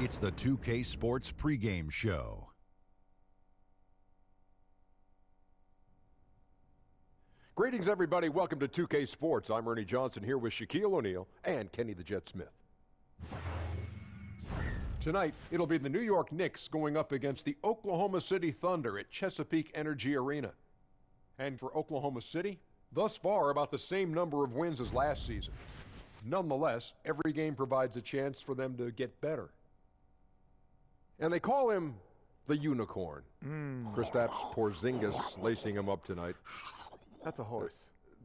It's the 2K Sports pregame show. Greetings, everybody. Welcome to 2K Sports. I'm Ernie Johnson here with Shaquille O'Neal and Kenny the Jet Smith. Tonight, it'll be the New York Knicks going up against the Oklahoma City Thunder at Chesapeake Energy Arena. And for Oklahoma City, thus far about the same number of wins as last season. Nonetheless, every game provides a chance for them to get better. And they call him the Unicorn. Kristaps Porzingis lacing him up tonight. That's a horse.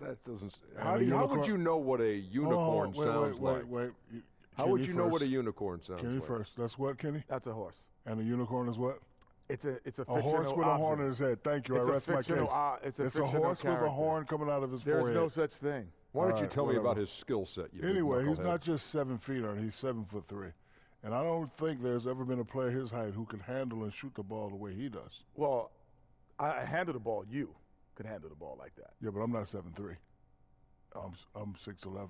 That doesn't. How would you know what a unicorn sounds like? Wait. How would you know what a unicorn sounds like? Kenny first. That's what, Kenny? That's a horse. And a unicorn is what? It's a horse with a horn in his head. Thank you. I rest my case. It's a horse with a horn coming out of his forehead. There's no such thing. Why don't you tell me about his skill set? Anyway, he's not just 7 feet, he's 7'3". And I don't think there's ever been a player his height who can handle and shoot the ball the way he does. Well, I handle the ball. You could handle the ball like that. Yeah, but I'm not 7'3". I'm 6'11".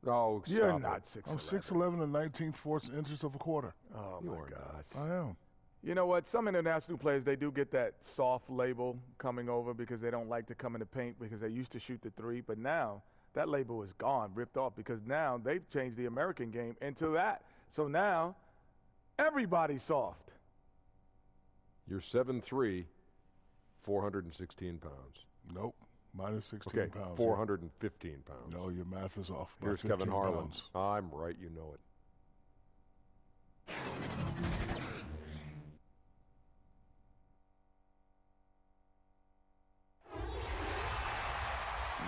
Oh, you're not 6'11". I'm 6'11" and 19/4 inches of a quarter. Oh, my gosh. I am. You know what? Some international players, they do get that soft label coming over because they don't like to come in the paint because they used to shoot the three. But now that label is gone, ripped off, because now they've changed the American game into that. So now everybody's soft. You're 7'3", 416 pounds. Nope. Minus 16 pounds. 415 pounds. No, your math is off. Here's Kevin Harlan. I'm right, you know it.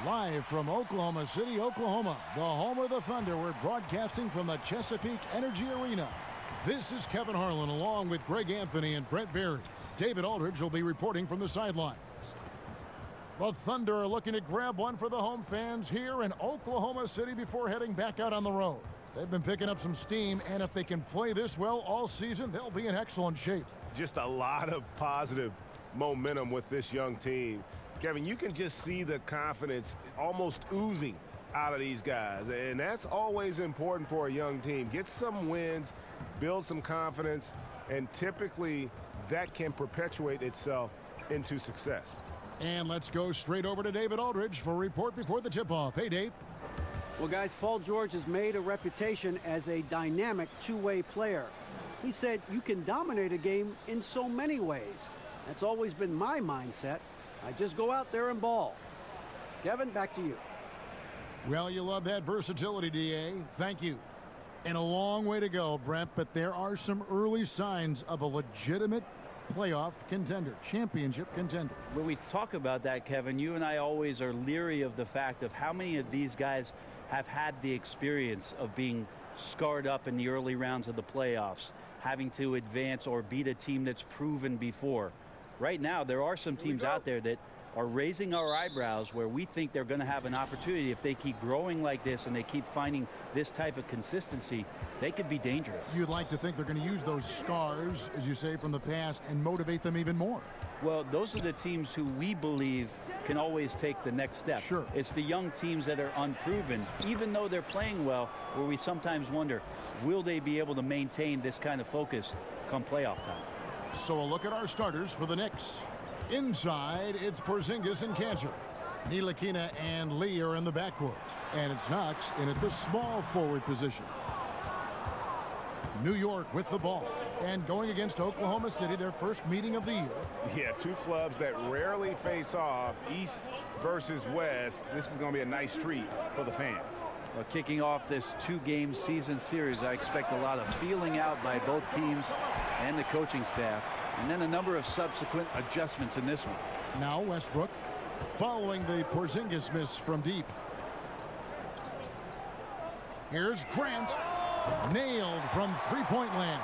Live from Oklahoma City, Oklahoma, the home of the Thunder, we're broadcasting from the Chesapeake Energy Arena. This is Kevin Harlan along with Greg Anthony and Brent Berry. David Aldridge will be reporting from the sidelines. The Thunder are looking to grab one for the home fans here in Oklahoma City before heading back out on the road. They've been picking up some steam, and if they can play this well all season, they'll be in excellent shape. Just a lot of positive momentum with this young team. Kevin, you can just see the confidence almost oozing out of these guys, and that's always important for a young team. Get some wins, build some confidence, and typically that can perpetuate itself into success. And let's go straight over to David Aldridge for a report before the tip-off. Hey, Dave. Well, guys, Paul George has made a reputation as a dynamic two-way player. He said you can dominate a game in so many ways. That's always been my mindset. I just go out there and ball. Kevin, back to you. Well, you love that versatility, D.A. Thank you. And a long way to go, Brent, but there are some early signs of a legitimate playoff contender, championship contender. When we talk about that, Kevin, you and I always are leery of the fact of how many of these guys have had the experience of being scarred up in the early rounds of the playoffs, having to advance or beat a team that's proven before. Right now, there are some teams out there that are raising our eyebrows where we think they're going to have an opportunity. If they keep growing like this and they keep finding this type of consistency, they could be dangerous. You'd like to think they're going to use those scars, as you say, from the past and motivate them even more. Well, those are the teams who we believe can always take the next step. Sure. It's the young teams that are unproven, even though they're playing well, where we sometimes wonder, will they be able to maintain this kind of focus come playoff time? So a look at our starters for the Knicks. Inside, it's Porzingis and Cantor. Ntilikina and Lee are in the backcourt. And it's Knox in at the small forward position. New York with the ball. And going against Oklahoma City, their first meeting of the year. Yeah, two clubs that rarely face off, East versus West. This is going to be a nice treat for the fans. Well, kicking off this two-game season series, I expect a lot of feeling out by both teams and the coaching staff, and then a number of subsequent adjustments in this one. Now Westbrook, following the Porzingis miss from deep. Here's Grant, nailed from three-point land.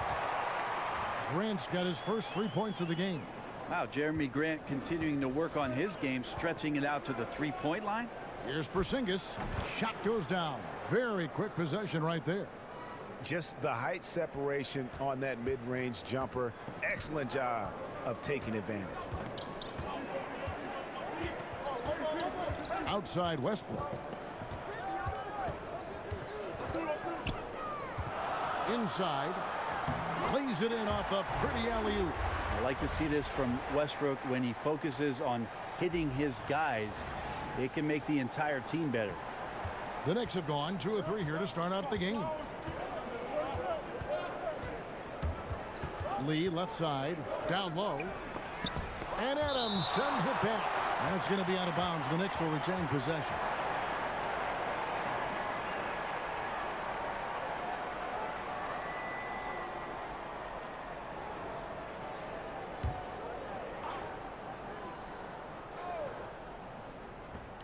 Grant's got his first 3 points of the game. Wow, Jeremy Grant continuing to work on his game, stretching it out to the three-point line. Here's Porzingis. Shot goes down. Very quick possession right there. Just the height separation on that mid-range jumper. Excellent job of taking advantage. Outside Westbrook. Inside. Lays it in off a pretty alley-oop. I like to see this from Westbrook. When he focuses on hitting his guys, it can make the entire team better. The Knicks have gone 2 of 3 here to start out the game. Lee left side, down low. And Adams sends it back. And it's going to be out of bounds. The Knicks will retain possession.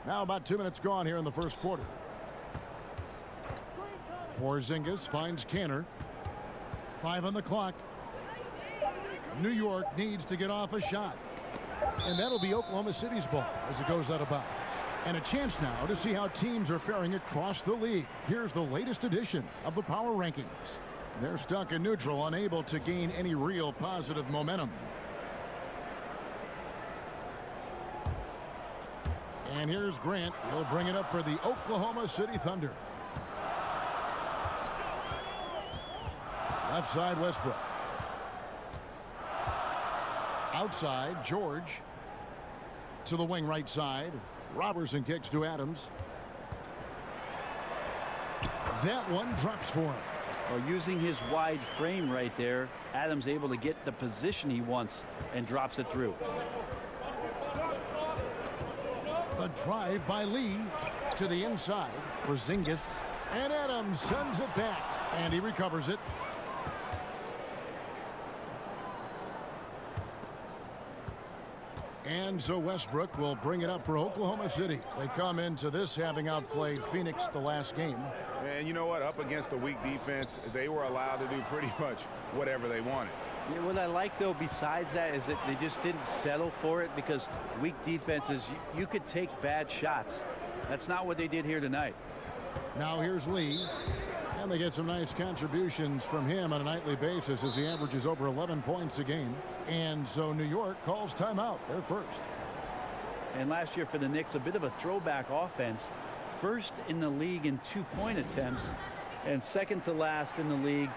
Now about 2 minutes gone here in the first quarter. Porzingis finds Canner. 5 on the clock. New York needs to get off a shot. And that'll be Oklahoma City's ball as it goes out of bounds. And a chance now to see how teams are faring across the league. Here's the latest edition of the Power Rankings. They're stuck in neutral, unable to gain any real positive momentum. And here's Grant. He'll bring it up for the Oklahoma City Thunder. Left side, Westbrook. Outside, George. To the wing right side. Robertson kicks to Adams. That one drops for him. Well, using his wide frame right there, Adams able to get the position he wants and drops it through. The drive by Lee to the inside. Porzingis. And Adams sends it back. And he recovers it. And so Westbrook will bring it up for Oklahoma City. They come into this having outplayed Phoenix the last game. And you know what? Up against a weak defense, they were allowed to do pretty much whatever they wanted. Yeah, what I like, though, besides that, is that they just didn't settle for it, because weak defenses, you could take bad shots. That's not what they did here tonight. Now here's Lee. And they get some nice contributions from him on a nightly basis as he averages over 11 points a game. And so New York calls timeout. They're first. And last year for the Knicks, a bit of a throwback offense. First in the league in 2-point attempts and second to last in the league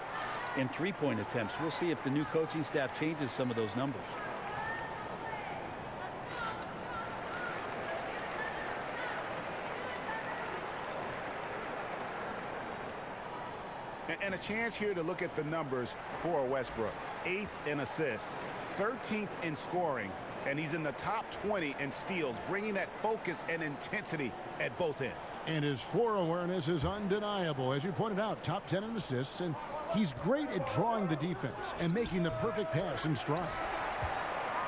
in 3-point attempts. We'll see if the new coaching staff changes some of those numbers. And a chance here to look at the numbers for Westbrook. 8th in assists, 13th in scoring, and he's in the top 20 in steals, bringing that focus and intensity at both ends. And his floor awareness is undeniable. As you pointed out, top 10 in assists, and he's great at drawing the defense and making the perfect pass in stride.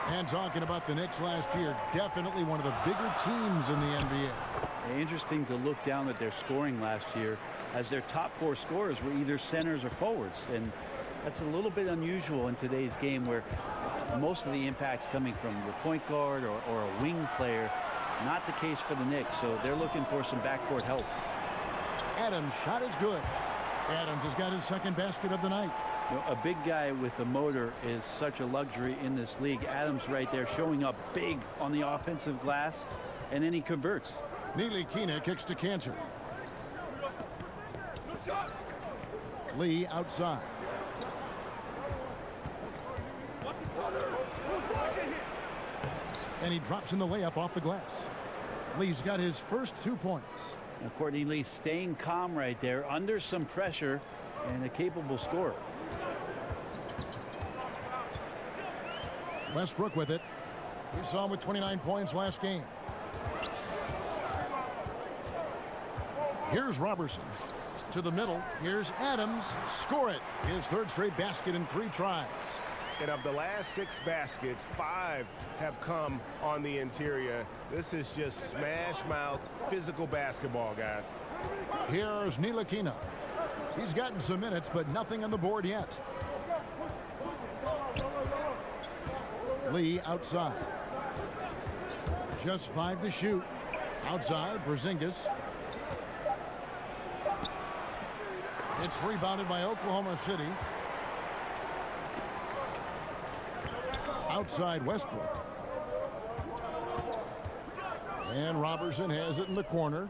And talking about the Knicks last year, definitely one of the bigger teams in the NBA. Interesting to look down at their scoring last year, as their top 4 scorers were either centers or forwards, and that's a little bit unusual in today's game, where most of the impact's coming from the point guard or a wing player. Not the case for the Knicks, so they're looking for some backcourt help. Adams' shot is good. Adams has got his second basket of the night. You know, a big guy with a motor is such a luxury in this league. Adams right there showing up big on the offensive glass, and then he converts. Ntilikina kicks to Cantor. Lee outside. And he drops in the layup off the glass. Lee's got his first 2 points. Now, Courtney Lee staying calm right there under some pressure, and a capable scorer. Westbrook with it. We saw him with 29 points last game. Here's Robertson. To the middle. Here's Adams. Score it. His third straight basket in 3 tries. And of the last 6 baskets, 5 have come on the interior. This is just smash mouth physical basketball, guys. Here's Ntilikina. He's gotten some minutes, but nothing on the board yet. Lee outside. Just 5 to shoot. Outside, Porzingis. It's rebounded by Oklahoma City. Outside, Westbrook. And Robertson has it in the corner.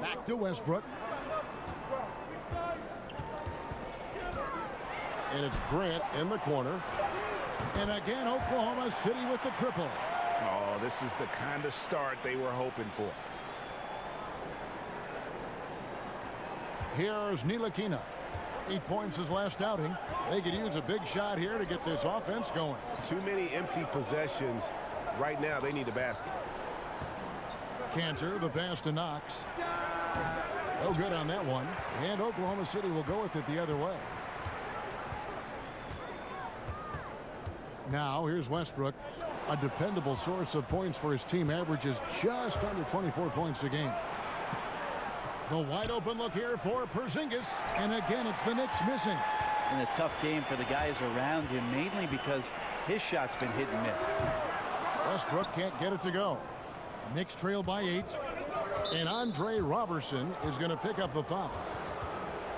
Back to Westbrook. And it's Grant in the corner. And again, Oklahoma City with the triple. Oh, this is the kind of start they were hoping for. Here's Ntilikina. 8 points his last outing. They could use a big shot here to get this offense going. Too many empty possessions. Right now, they need a basket. Cantor, the pass to Knox. No good on that one. And Oklahoma City will go with it the other way. Now, here's Westbrook. A dependable source of points for his team, averages just under 24 points a game. The wide open look here for Porzingis. And again, it's the Knicks missing. And a tough game for the guys around him, mainly because his shot's been hit and miss. Westbrook can't get it to go. Knicks trail by 8. And Andre Robertson is going to pick up the foul.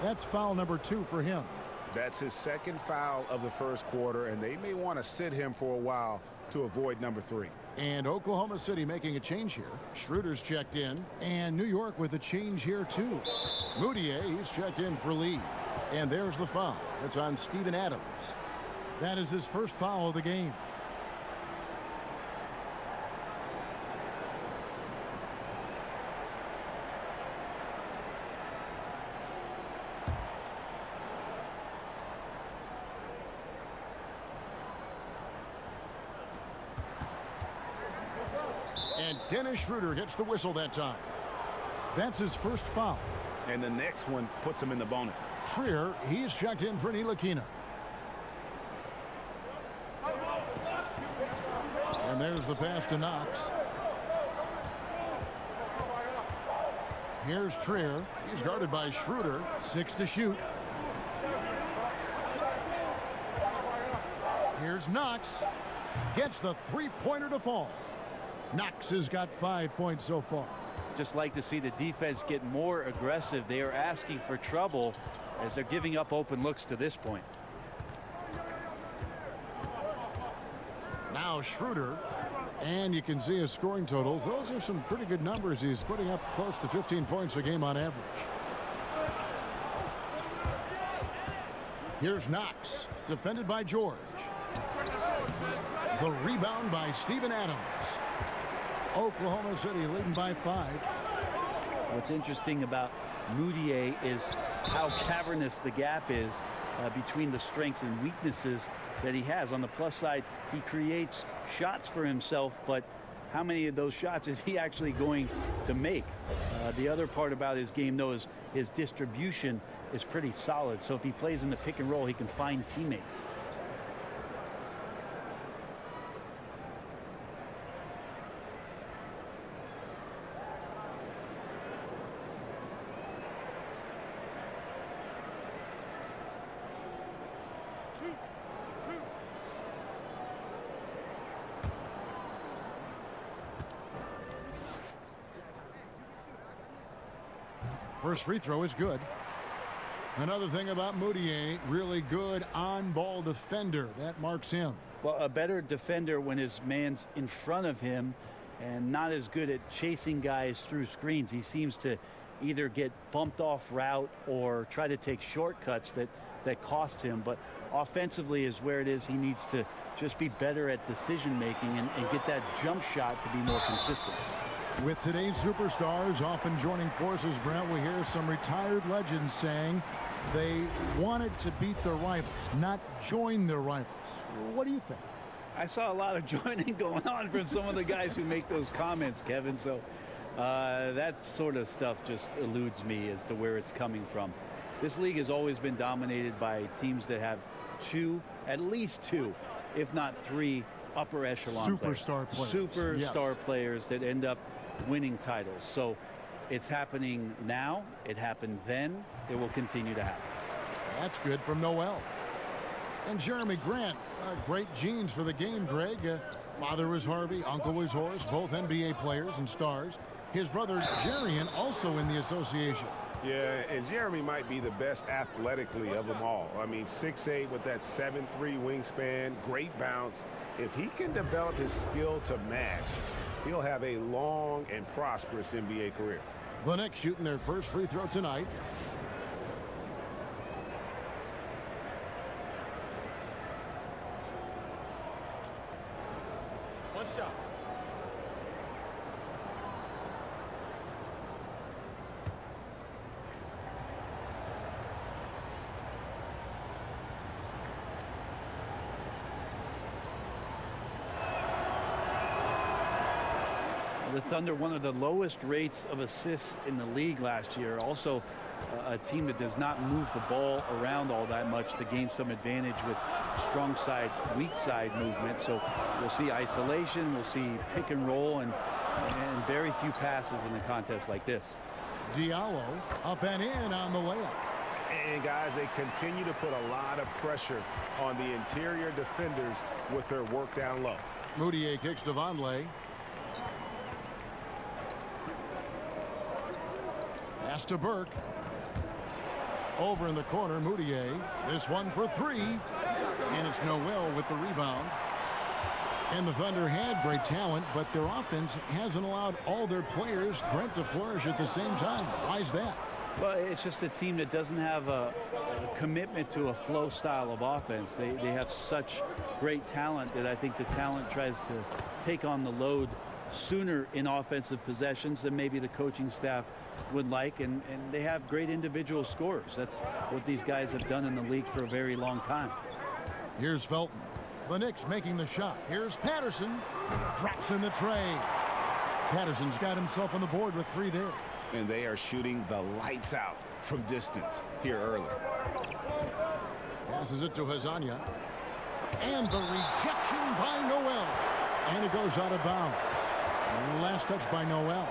That's foul number 2 for him. That's his second foul of the first quarter, and they may want to sit him for a while to avoid number 3. And Oklahoma City making a change here. Schroeder's checked in, and New York with a change here too. Moutier, he's checked in for Lee. And there's the foul. It's on Steven Adams. That is his first foul of the game. And Dennis Schroeder gets the whistle that time. That's his first foul. And the next one puts him in the bonus. Trier, he's checked in for Ntilikina. And there's the pass to Knox. Here's Trier. He's guarded by Schroeder. 6 to shoot. Here's Knox. Gets the three-pointer to fall. Knox has got 5 points so far. Just like to see the defense get more aggressive. They are asking for trouble as they're giving up open looks to this point. Now Schroeder, and you can see his scoring totals. Those are some pretty good numbers. He's putting up close to 15 points a game on average. Here's Knox, defended by George. The rebound by Steven Adams. Oklahoma City leading by 5. What's interesting about Moutier is how cavernous the gap is between the strengths and weaknesses that he has. On the plus side, he creates shots for himself, but how many of those shots is he actually going to make? The other part about his game, though, is his distribution is pretty solid. So if he plays in the pick and roll, he can find teammates. First free throw is good. Another thing about Moutier, really good on-ball defender. That marks him. Well, a better defender when his man's in front of him and not as good at chasing guys through screens. He seems to either get bumped off route or try to take shortcuts that cost him. But offensively is where it is he needs to just be better at decision making and get that jump shot to be more consistent. With today's superstars often joining forces, Brent, we hear some retired legends saying they wanted to beat their rivals, not join their rivals. What do you think? I saw a lot of joining going on from some of the guys who make those comments, Kevin. So that sort of stuff just eludes me as to where it's coming from. This league has always been dominated by teams that have at least two, if not 3 upper echelon superstar players. Superstar players that end up winning titles. So it's happening now. It happened then. It will continue to happen. That's good from Noel. And Jeremy Grant, great genes for the game, Greg. Father was Harvey, uncle was Horace, both NBA players and stars. His brother Jarian also in the association. Yeah, and Jeremy might be the best athletically of them all. I mean, 6'8" with that 7'3" wingspan, great bounce. If he can develop his skill to match, he'll have a long and prosperous NBA career. The Knicks shooting their first free throw tonight. One shot. The Thunder, one of the lowest rates of assists in the league last year. Also, a team that does not move the ball around all that much to gain some advantage with strong side, weak side movement. So we'll see isolation, we'll see pick and roll, and very few passes in a contest like this. Diallo up and in on the layup. And guys, they continue to put a lot of pressure on the interior defenders with their work down low. Moutier kicks to Vonleh. Pass to Burke. Over in the corner, Moutier. This one for three. And it's Noel with the rebound. And the Thunder had great talent, but their offense hasn't allowed all their players, Brent, to flourish at the same time. Why is that? Well, it's just a team that doesn't have a commitment to a flow style of offense. They have such great talent that I think the talent tries to take on the load sooner in offensive possessions than maybe the coaching staff would like, and they have great individual scorers. That's what these guys have done in the league for a very long time. Here's Felton. The Knicks making the shot. Here's Patterson. Drops in the tray. Patterson's got himself on the board with three there. And they are shooting the lights out from distance here early. Passes it to Hazanya. And the rejection by Noel. And it goes out of bounds. Last touch by Noel.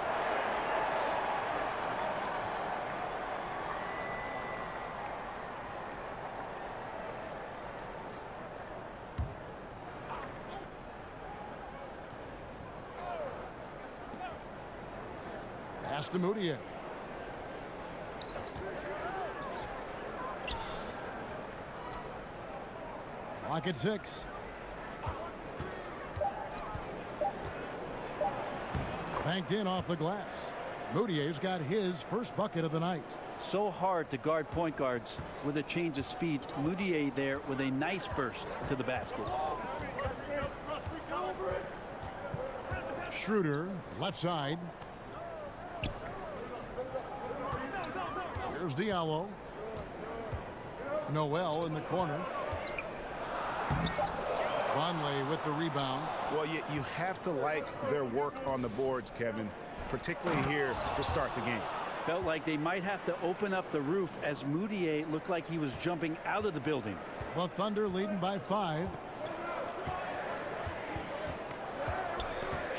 Pass to Moutier. Clock at 6. Banked in off the glass. Moutier's got his first bucket of the night. So hard to guard point guards with a change of speed. Moutier there with a nice burst to the basket. Schroeder, left side. Here's Diallo. Noel in the corner. Vonleh with the rebound. Well, you have to like their work on the boards, Kevin, particularly here to start the game. Felt like they might have to open up the roof as Moutier looked like he was jumping out of the building. The Thunder leading by 5.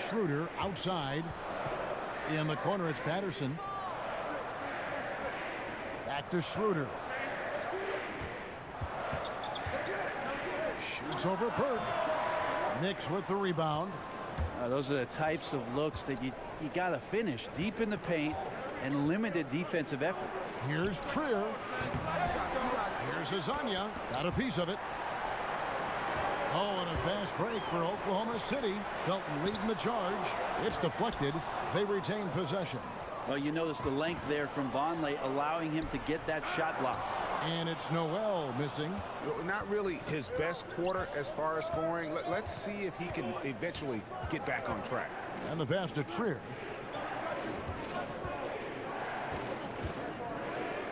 Schroeder outside. In the corner, it's Patterson. Back to Schroeder. Shoots over Burke. Knicks with the rebound. Those are the types of looks that you got to finish deep in the paint and limited defensive effort. Here's Trier. Here's Hazanya. Got a piece of it. Oh, and a fast break for Oklahoma City. Felton leading the charge. It's deflected. They retain possession. Well, you notice the length there from Vonleh, allowing him to get that shot block. And it's Noel missing. Not really his best quarter as far as scoring. Let's see if he can eventually get back on track. And the pass to Trier.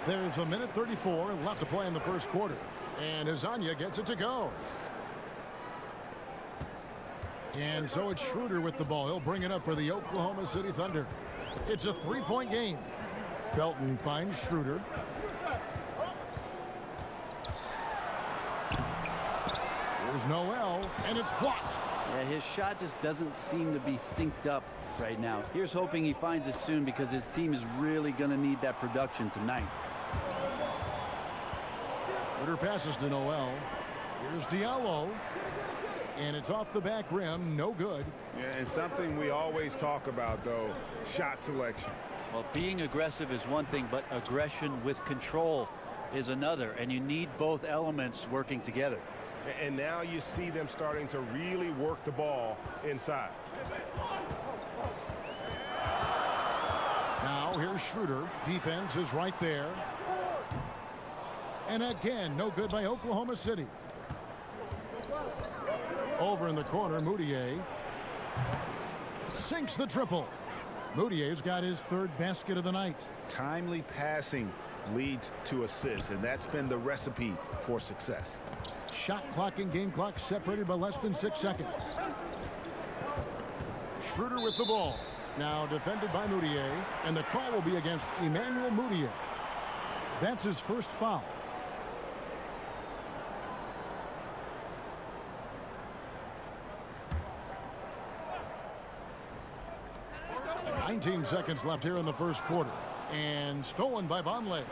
There's 1:34 left to play in the first quarter. And Hazanya gets it to go. And so it's Schroeder with the ball. He'll bring it up for the Oklahoma City Thunder. It's a 3-point game. Felton finds Schroeder. Here's Noel, and it's blocked. Yeah, his shot just doesn't seem to be synced up right now. Here's hoping he finds it soon because his team is really going to need that production tonight. Schroeder passes to Noel. Here's Diallo. And it's off the back rim, no good. Yeah, and something we always talk about, though, shot selection. Well, being aggressive is one thing, but aggression with control is another, and you need both elements working together. And now you see them starting to really work the ball inside. Now here's Schroeder. Defense is right there. And again, no good by Oklahoma City. Over in the corner, Moutier. sinks the triple. Moutier's got his third basket of the night. Timely passing leads to assists, and that's been the recipe for success. Shot clock and game clock separated by less than 6 seconds. Schroeder with the ball. Now defended by Moutier, and the call will be against Emmanuel Moutier. That's his first foul. "19 seconds left here in the first quarter. And stolen by Vonleh.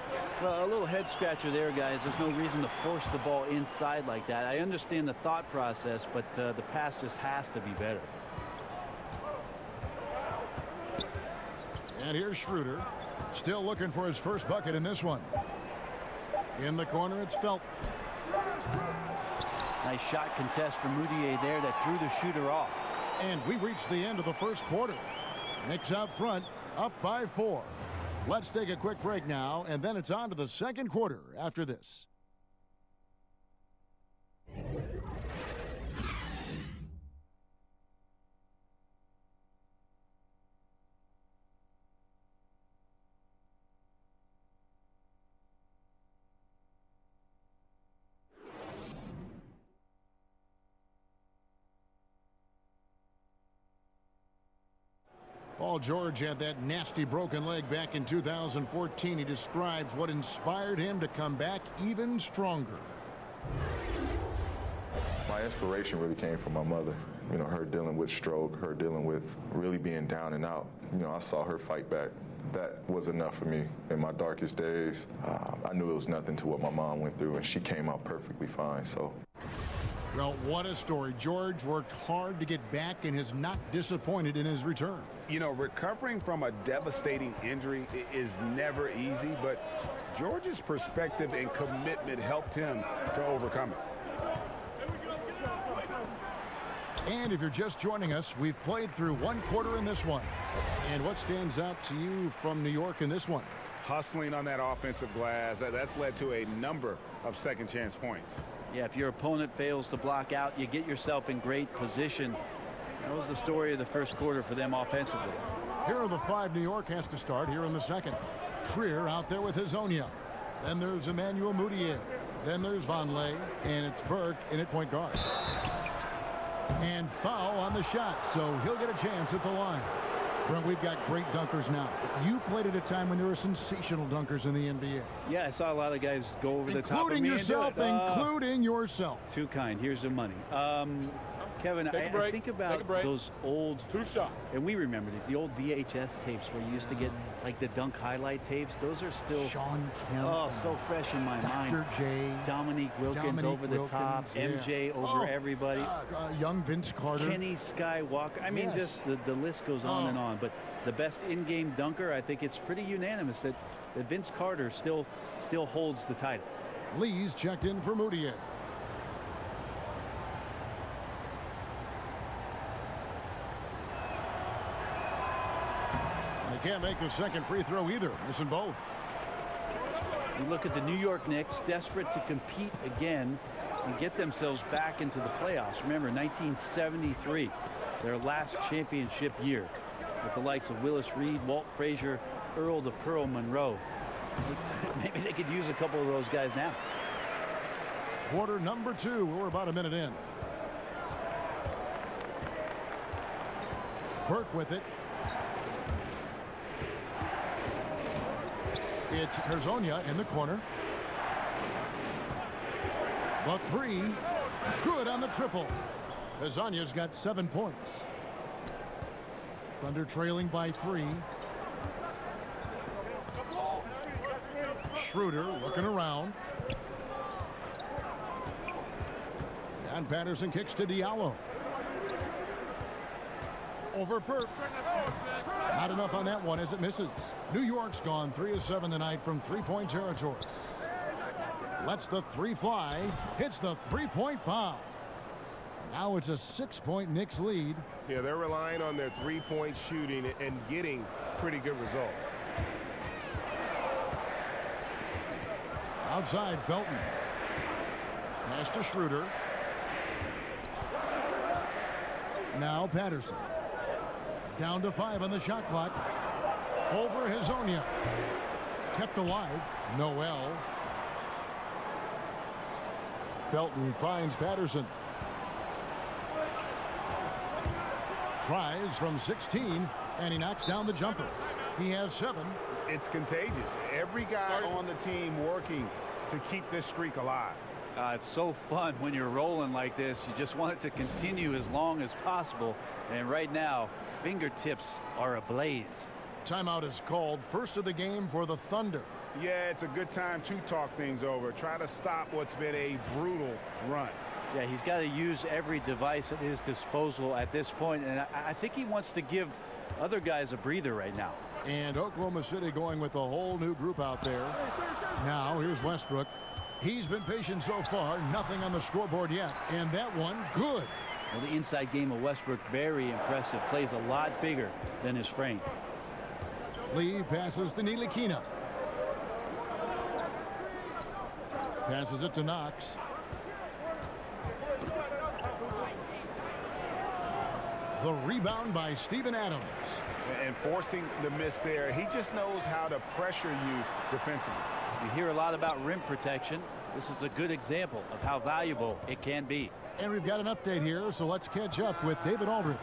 Well, a little head scratcher there, guys. There's no reason to force the ball inside like that. I understand the thought process, but the pass just has to be better. And here's Schroeder. Still looking for his first bucket in this one. In the corner, it's Felton. Nice shot contest for Moutier there that threw the shooter off. And we've reached the end of the first quarter. Knicks out front, up by 4. Let's take a quick break now, and then it's on to the second quarter after this. Paul George had that nasty broken leg back in 2014. He describes what inspired him to come back even stronger. My inspiration really came from my mother. You know, her dealing with stroke, her dealing with really being down and out. You know, I saw her fight back. That was enough for me in my darkest days. I knew it was nothing to what my mom went through, and she came out perfectly fine, so. Well, what a story. George worked hard to get back and is not disappointed in his return. You know, recovering from a devastating injury is never easy, but George's perspective and commitment helped him to overcome it. And if you're just joining us, we've played through one quarter in this one. And what stands out to you from New York in this one? Hustling on that offensive glass, that's led to a number of second chance points. Yeah, if your opponent fails to block out, you get yourself in great position. That was the story of the first quarter for them offensively. Here are the 5 New York has to start here in the second. Trier out there with Hazonia. Then there's Emmanuel Moutier. Then there's Vonleh, and it's Burke in at point guard. And foul on the shot, so he'll get a chance at the line. Brent, we've got great dunkers now. You played at a time when there were sensational dunkers in the NBA. Yeah, I saw a lot of guys go over the top of me. Including yourself. Too kind. Here's the money. Kevin, I think about those old, and we remember these, the old VHS tapes where you used to get like the dunk highlight tapes. Those are still Sean Kemp. Oh, so fresh in my mind. Dr. J. Dominique Wilkins over the top. Yeah. MJ over everybody. Young Vince Carter. Kenny Skywalker. I mean, just the list goes on and on. But the best in-game dunker, I think it's pretty unanimous that Vince Carter still holds the title. Lee's checked in for Moutier. Can't make the second free throw either. Missing both. You look at the New York Knicks, desperate to compete again and get themselves back into the playoffs. Remember, 1973, their last championship year, with the likes of Willis Reed, Walt Frazier, Earl the Pearl Monroe. Maybe they could use a couple of those guys now. Quarter number 2. We're about a minute in. Burke with it. It's Hazonia in the corner. The 3. Good on the triple. Hazonia's got 7 points. Thunder trailing by 3. Schroeder looking around. And Patterson kicks to Diallo. Over Burke. Not enough on that one as it misses. New York's gone 3 of 7 tonight from three-point territory. Lets the 3 fly. Hits the three-point bomb. Now it's a 6-point Knicks lead. Yeah, they're relying on their three-point shooting and getting pretty good results. Outside, Felton. Pass to Schroeder. Now Patterson. Down to 5 on the shot clock. Over Hazonia. Kept alive. Noel. Felton finds Patterson. Tries from 16, and he knocks down the jumper. He has 7. It's contagious. Every guy on the team working to keep this streak alive. It's so fun when you're rolling like this. You just want it to continue as long as possible. And right now, fingertips are ablaze. Timeout is called. First of the game for the Thunder. Yeah, it's a good time to talk things over. Try to stop what's been a brutal run. Yeah, he's got to use every device at his disposal at this point. And I think he wants to give other guys a breather right now. And Oklahoma City going with a whole new group out there. Now here's Westbrook. He's been patient so far. Nothing on the scoreboard yet. And that one, good. Well, the inside game of Westbrook, very impressive. Plays a lot bigger than his frame. Lee passes to Nilikina. Passes it to Knox. The rebound by Steven Adams. And forcing the miss there. He just knows how to pressure you defensively. You hear a lot about rim protection. This is a good example of how valuable it can be. And we've got an update here, so let's catch up with David Aldridge.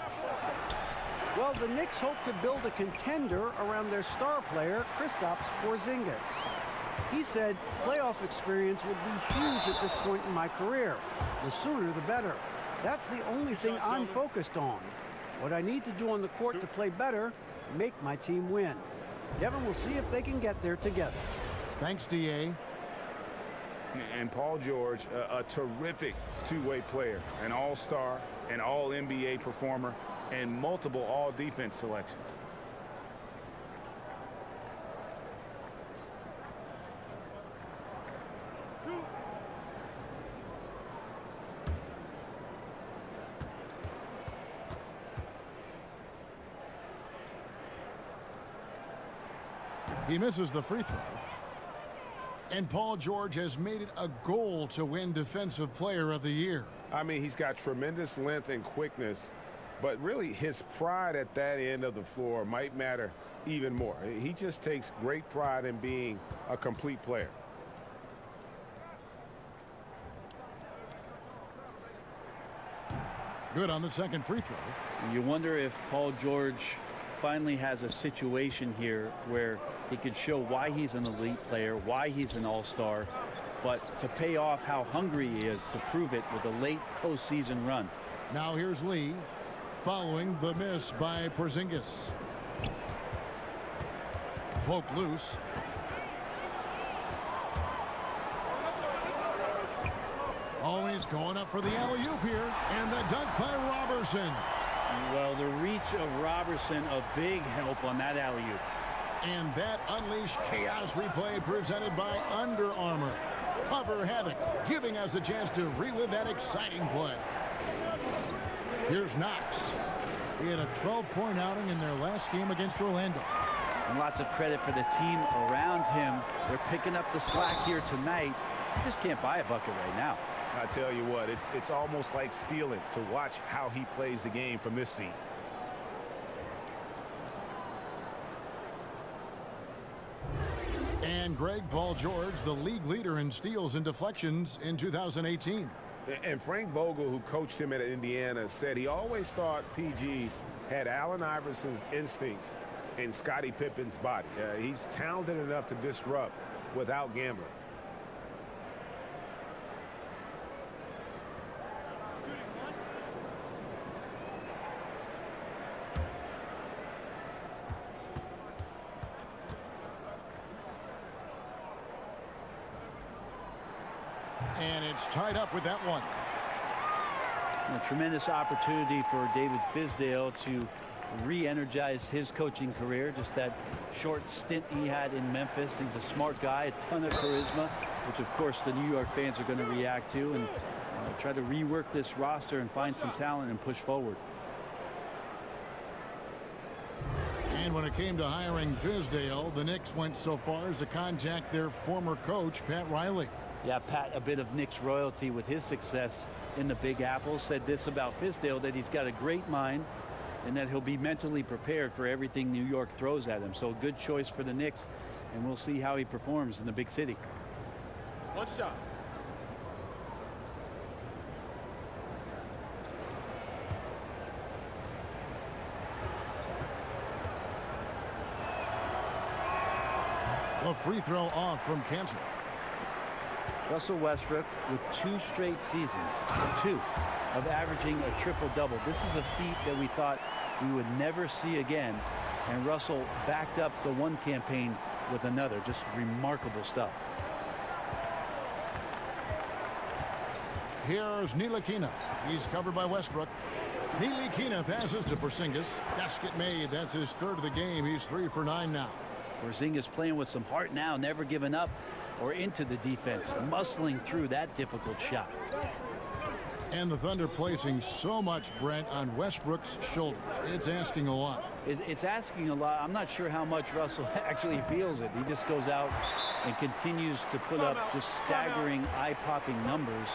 Well, the Knicks hope to build a contender around their star player, Kristaps Porzingis. He said playoff experience would be huge at this point in my career. The sooner, the better. That's the only thing I'm focused on. What I need to do on the court to play better, make my team win. Devin will see if they can get there together. Thanks, D.A. And Paul George, a terrific two-way player, an all-star, an all-NBA performer, and multiple all-defense selections. He misses the free throw. And Paul George has made it a goal to win Defensive Player of the Year. I mean, he's got tremendous length and quickness, but really his pride at that end of the floor might matter even more. He just takes great pride in being a complete player. Good on the second free throw. You wonder if Paul George finally has a situation here where he could show why he's an elite player, why he's an all-star, but to pay off how hungry he is to prove it with a late postseason run. Now here's Lee following the miss by Porzingis. Poke loose. Always going up for the alley-oop here, and the dunk by Robertson. Well, the reach of Robertson, a big help on that alley-oop. And that unleashed chaos replay presented by Under Armour. Cover Havoc, giving us a chance to relive that exciting play. Here's Knox. He had a 12-point outing in their last game against Orlando. And lots of credit for the team around him. They're picking up the slack here tonight. You just can't buy a bucket right now. I tell you what, it's almost like stealing to watch how he plays the game from this seat. And Greg Paul George, the league leader in steals and deflections in 2018. And Frank Vogel, who coached him at Indiana, said he always thought PG had Allen Iverson's instincts in Scottie Pippen's body. He's talented enough to disrupt without gambling. And it's tied up with that one. A tremendous opportunity for David Fizdale to re-energize his coaching career. Just that short stint he had in Memphis. He's a smart guy, a ton of charisma, which of course the New York fans are going to react to, and try to rework this roster and find some talent and push forward. And when it came to hiring Fizdale, the Knicks went so far as to contact their former coach, Pat Riley. Yeah, Pat, a bit of Knicks royalty with his success in the Big Apple, said this about Fizdale, that he's got a great mind, and that he'll be mentally prepared for everything New York throws at him. So a good choice for the Knicks, and we'll see how he performs in the big city. One shot. A free throw off from Cantor. Russell Westbrook with 2 straight seasons, 2, of averaging a triple-double. This is a feat that we thought we would never see again, and Russell backed up the one campaign with another. Just remarkable stuff. Here's Ntilikina. He's covered by Westbrook. Ntilikina passes to Porzingis. Basket made. That's his 3rd of the game. He's 3 for 9 now. Porzingis playing with some heart now, never giving up or into the defense, muscling through that difficult shot. And the Thunder placing so much, Brent, on Westbrook's shoulders. It's asking a lot. It's asking a lot. I'm not sure how much Russell actually feels it. He just goes out and continues to put up just staggering, eye-popping numbers.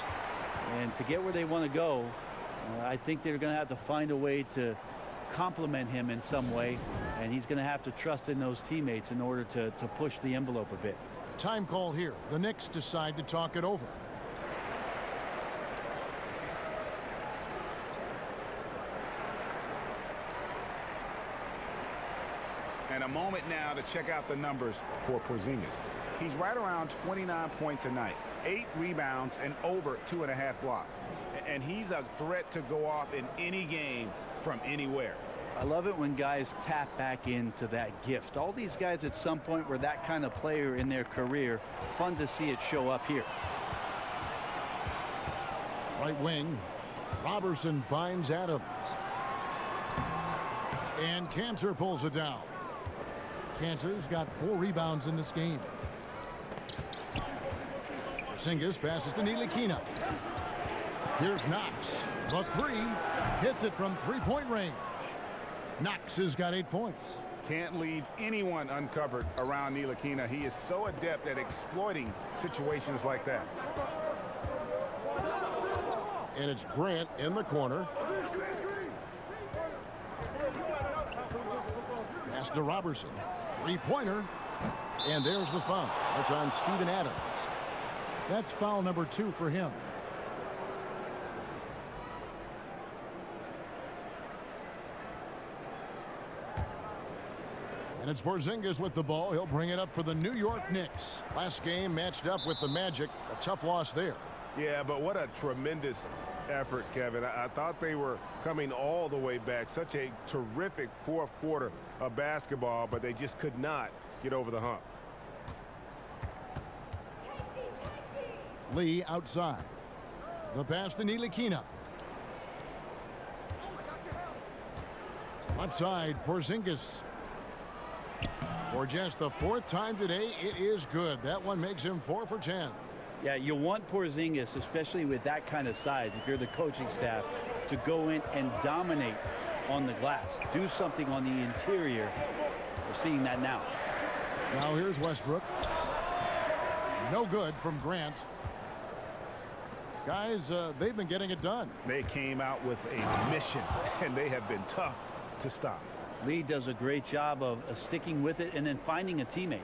And to get where they want to go, I think they're going to have to find a way to compliment him in some way, and he's going to have to trust in those teammates in order to push the envelope a bit. Time call here. The Knicks decide to talk it over. And a moment now to check out the numbers for Porzingis. He's right around 29 points a night, 8 rebounds, and over 2.5 blocks. And he's a threat to go off in any game from anywhere. I love it when guys tap back into that gift. All these guys at some point were that kind of player in their career. Fun to see it show up here. Right wing. Robertson finds Adams. And Cantor pulls it down. Cantor's got 4 rebounds in this game. Porzingis passes to Ntilikina. Here's Knox. The 3 hits it from 3-point range. Knox has got 8 points. Can't leave anyone uncovered around Ntilikina. He is so adept at exploiting situations like that. And it's Grant in the corner. Pass to Robertson. 3-pointer. And there's the foul. It's on Steven Adams. That's foul number 2 for him. And it's Porzingis with the ball. He'll bring it up for the New York Knicks. Last game matched up with the Magic. A tough loss there. Yeah, but what a tremendous effort, Kevin. I thought they were coming all the way back. Such a terrific 4th quarter of basketball, but they just could not get over the hump. Lee outside. The pass to Ntilikina. Left side, Porzingis. For just the 4th time today, it is good. That one makes him 4 for 10. Yeah, you want Porzingis, especially with that kind of size, if you're the coaching staff, to go in and dominate on the glass. Do something on the interior. We're seeing that now. Now here's Westbrook. No good from Grant. Guys, they've been getting it done. They came out with a mission, and they have been tough to stop. Lee does a great job of sticking with it and then finding a teammate.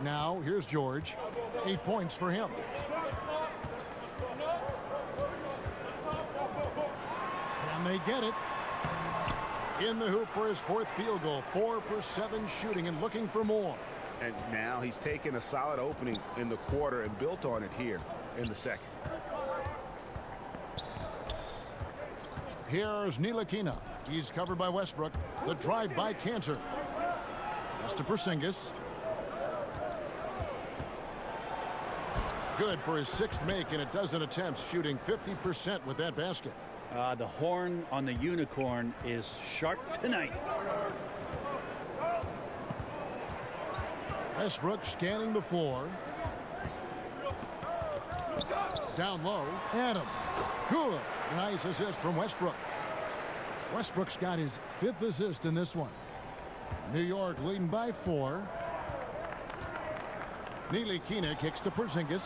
Now here's George. 8 points for him. Can they get it? In the hoop for his 4th field goal. 4 for 7 shooting and looking for more. And now he's taken a solid opening in the quarter and built on it here in the 2nd. Here's Ntilikina. He's covered by Westbrook. The drive by Cantor. Pass to Porzingis. Good for his 6th make and a dozen attempts, shooting 50% with that basket. The horn on the unicorn is sharp tonight. Westbrook scanning the floor. Down low. Adams. Good. Nice assist from Westbrook. Westbrook's got his 5th assist in this one. New York leading by 4. Ntilikina kicks to Porzingis.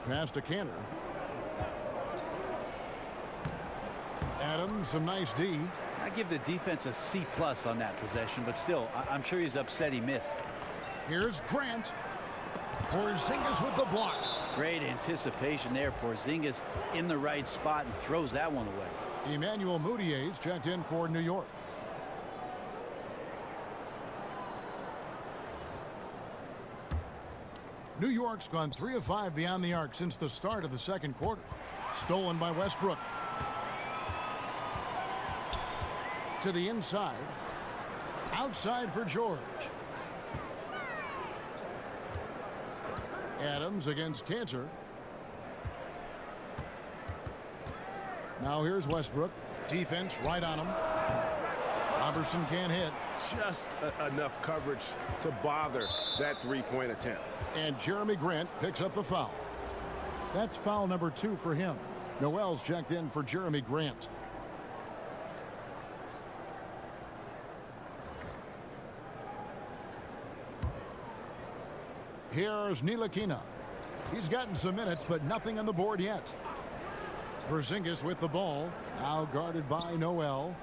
Pass to Cantor. Adams, some nice D. I give the defense a C+ on that possession, but still, I'm sure he's upset he missed. Here's Grant. Porzingis with the block. Great anticipation there. Porzingis in the right spot and throws that one away. Emmanuel Mudiay's checked in for New York. New York's gone 3 of 5 beyond the arc since the start of the second quarter. Stolen by Westbrook. To the inside. Outside for George. Adams against Cantor. Now here's Westbrook. Defense right on him. Robertson can't hit. Just enough coverage to bother that three-point attempt. And Jeremy Grant picks up the foul. That's foul number 2 for him. Noel's checked in for Jeremy Grant. Here's Ntilikina. He's gotten some minutes, but nothing on the board yet. Porzingis with the ball. Now guarded by Noel.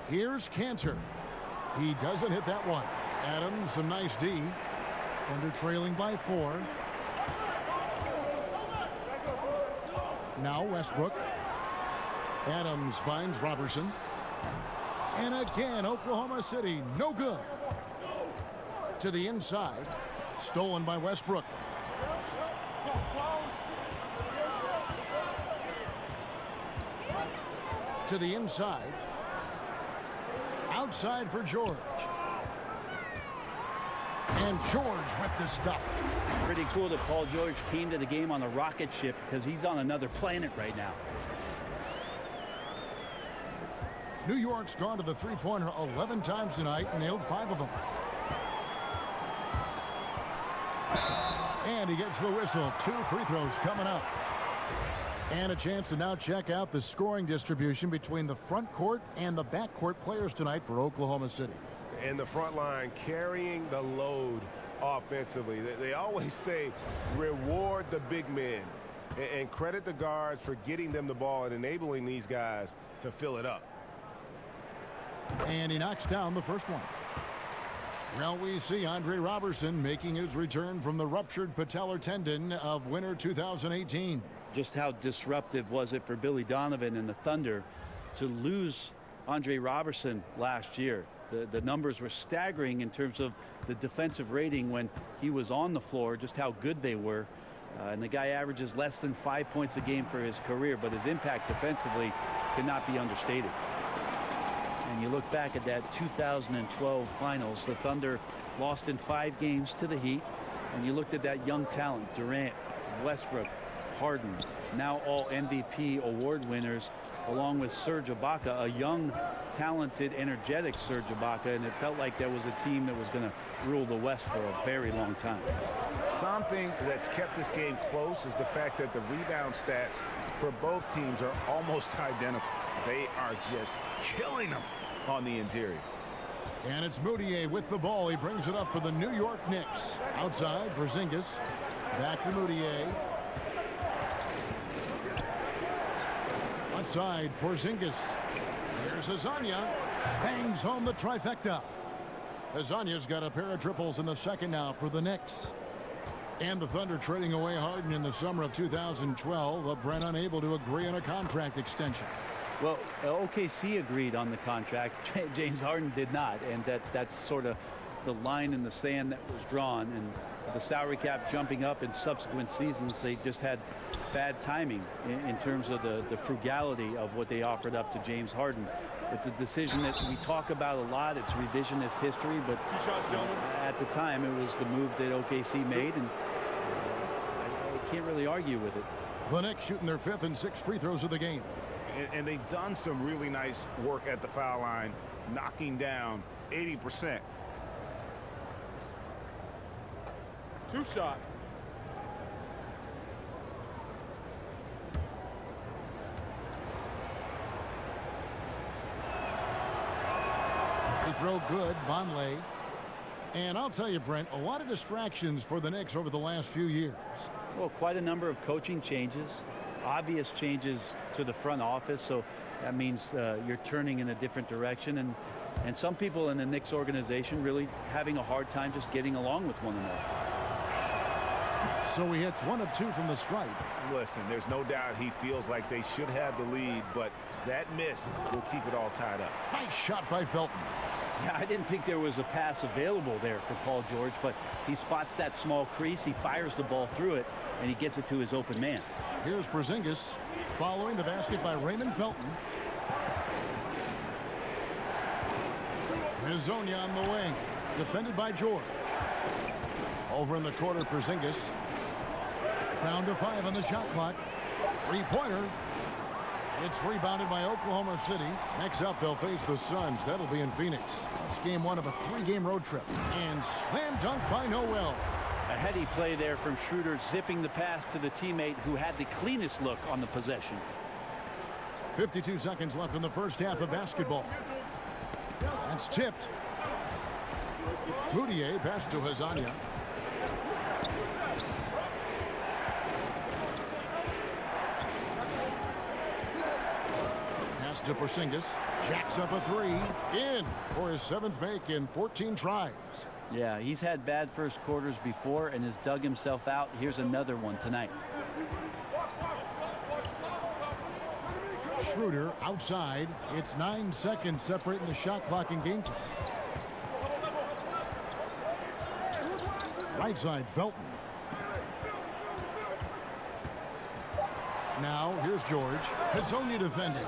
Here's Cantor. He doesn't hit that one. Adams, some nice D. Thunder trailing by 4. Now Westbrook. Adams finds Robertson. And again, Oklahoma City, no good. To the inside. Stolen by Westbrook. To the inside. Outside for George. And George with the stuff. Pretty cool that Paul George came to the game on a rocket ship because he's on another planet right now. New York's gone to the three-pointer 11 times tonight and nailed 5 of them. And he gets the whistle. 2 free throws coming up. And a chance to now check out the scoring distribution between the front court and the back court players tonight for Oklahoma City. And the front line carrying the load offensively. They always say reward the big men and credit the guards for getting them the ball and enabling these guys to fill it up. And he knocks down the first one. Well, we see Andre Robertson making his return from the ruptured patellar tendon of winter 2018. Just how disruptive was it for Billy Donovan and the Thunder to lose Andre Robertson last year? The numbers were staggering in terms of the defensive rating when he was on the floor, just how good they were. And the guy averages less than 5 points a game for his career, but his impact defensively cannot be understated. And you look back at that 2012 finals, the Thunder lost in 5 games to the Heat. And you looked at that young talent, Durant, Westbrook, Harden, now all MVP award winners, along with Serge Ibaka, a young, talented, energetic Serge Ibaka, and it felt like there was a team that was going to rule the West for a very long time. Something that's kept this game close is the fact that the rebound stats for both teams are almost identical. They are just killing them on the interior. And it's Mudiay with the ball. He brings it up for the New York Knicks. Outside, Porzingis. Back to Mudiay. Outside, Porzingis. Here's Azania. Bangs home the trifecta. Azania's got a pair of triples in the second now for the Knicks. And the Thunder trading away Harden in the summer of 2012. But Brent unable to agree on a contract extension. Well, OKC agreed on the contract. James Harden did not. And that's sort of the line in the sand that was drawn. And the salary cap jumping up in subsequent seasons, they just had bad timing in terms of the frugality of what they offered up to James Harden. It's a decision that we talk about a lot. It's revisionist history, but at the time it was the move that OKC made, and I can't really argue with it. The Knicks shooting their 5th and 6th free throws of the game. And they've done some really nice work at the foul line, knocking down 80%. 2 shots. Free throw good, Vonleh. And I'll tell you, Brent, a lot of distractions for the Knicks over the last few years. Well, quite a number of coaching changes. obvious changes to the front office, so that means you're turning in a different direction, and some people in the Knicks organization really having a hard time just getting along with one another. So he hits 1 of 2 from the stripe. Listen, there's no doubt he feels like they should have the lead, but that miss will keep it all tied up. Nice shot by Felton. Yeah, I didn't think there was a pass available there for Paul George, but he spots that small crease, he fires the ball through it, and he gets it to his open man. Here's Porzingis following the basket by Raymond Felton. Hezonja on the wing, defended by George. Over in the corner, Porzingis. Down to 5 on the shot clock. Three-pointer. It's rebounded by Oklahoma City. Next up, they'll face the Suns. That'll be in Phoenix. It's game 1 of a 3-game road trip. And slam dunk by Noel. A heady play there from Schroeder, zipping the pass to the teammate who had the cleanest look on the possession. 52 seconds left in the first half of basketball. That's tipped. Moutier pass to Hezonja. Pass to Porzingis. Jacks up a 3. In for his 7th make in 14 tries. Yeah, he's had bad first quarters before and has dug himself out. Here's another one tonight. Schroeder outside. It's 9 seconds separating the shot clock and game time. Right side, Felton. Now, here's George. Hezonja defending.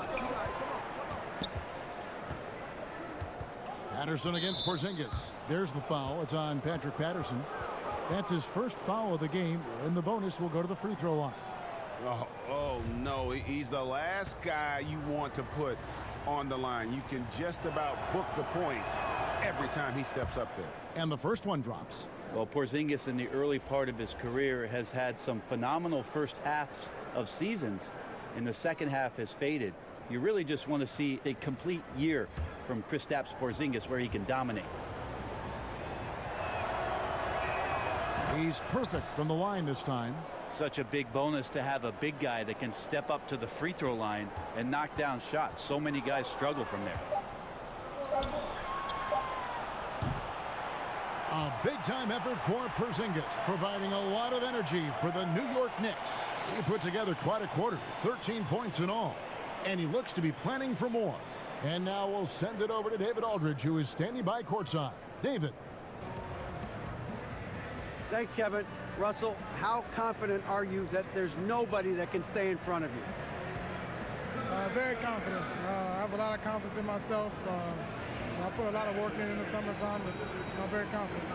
Patterson against Porzingis. There's the foul. It's on Patrick Patterson. That's his first foul of the game, and the bonus will go to the free throw line. Oh, no, he's the last guy you want to put on the line. You can just about book the points every time he steps up there. And the first one drops. Well, Porzingis in the early part of his career has had some phenomenal first halves of seasons. In the second half has faded. You really just want to see a complete year from Kristaps Porzingis where he can dominate. He's perfect from the line this time. Such a big bonus to have a big guy that can step up to the free throw line and knock down shots. So many guys struggle from there. A big-time effort for Porzingis, providing a lot of energy for the New York Knicks. He put together quite a quarter, 13 points in all, and he looks to be planning for more. And now we'll send it over to David Aldridge, who is standing by courtside. David. Thanks, Kevin. Russell, how confident are you that there's nobody that can stay in front of you? Very confident. I have a lot of confidence in myself. I put a lot of work in the summertime, but I'm very confident.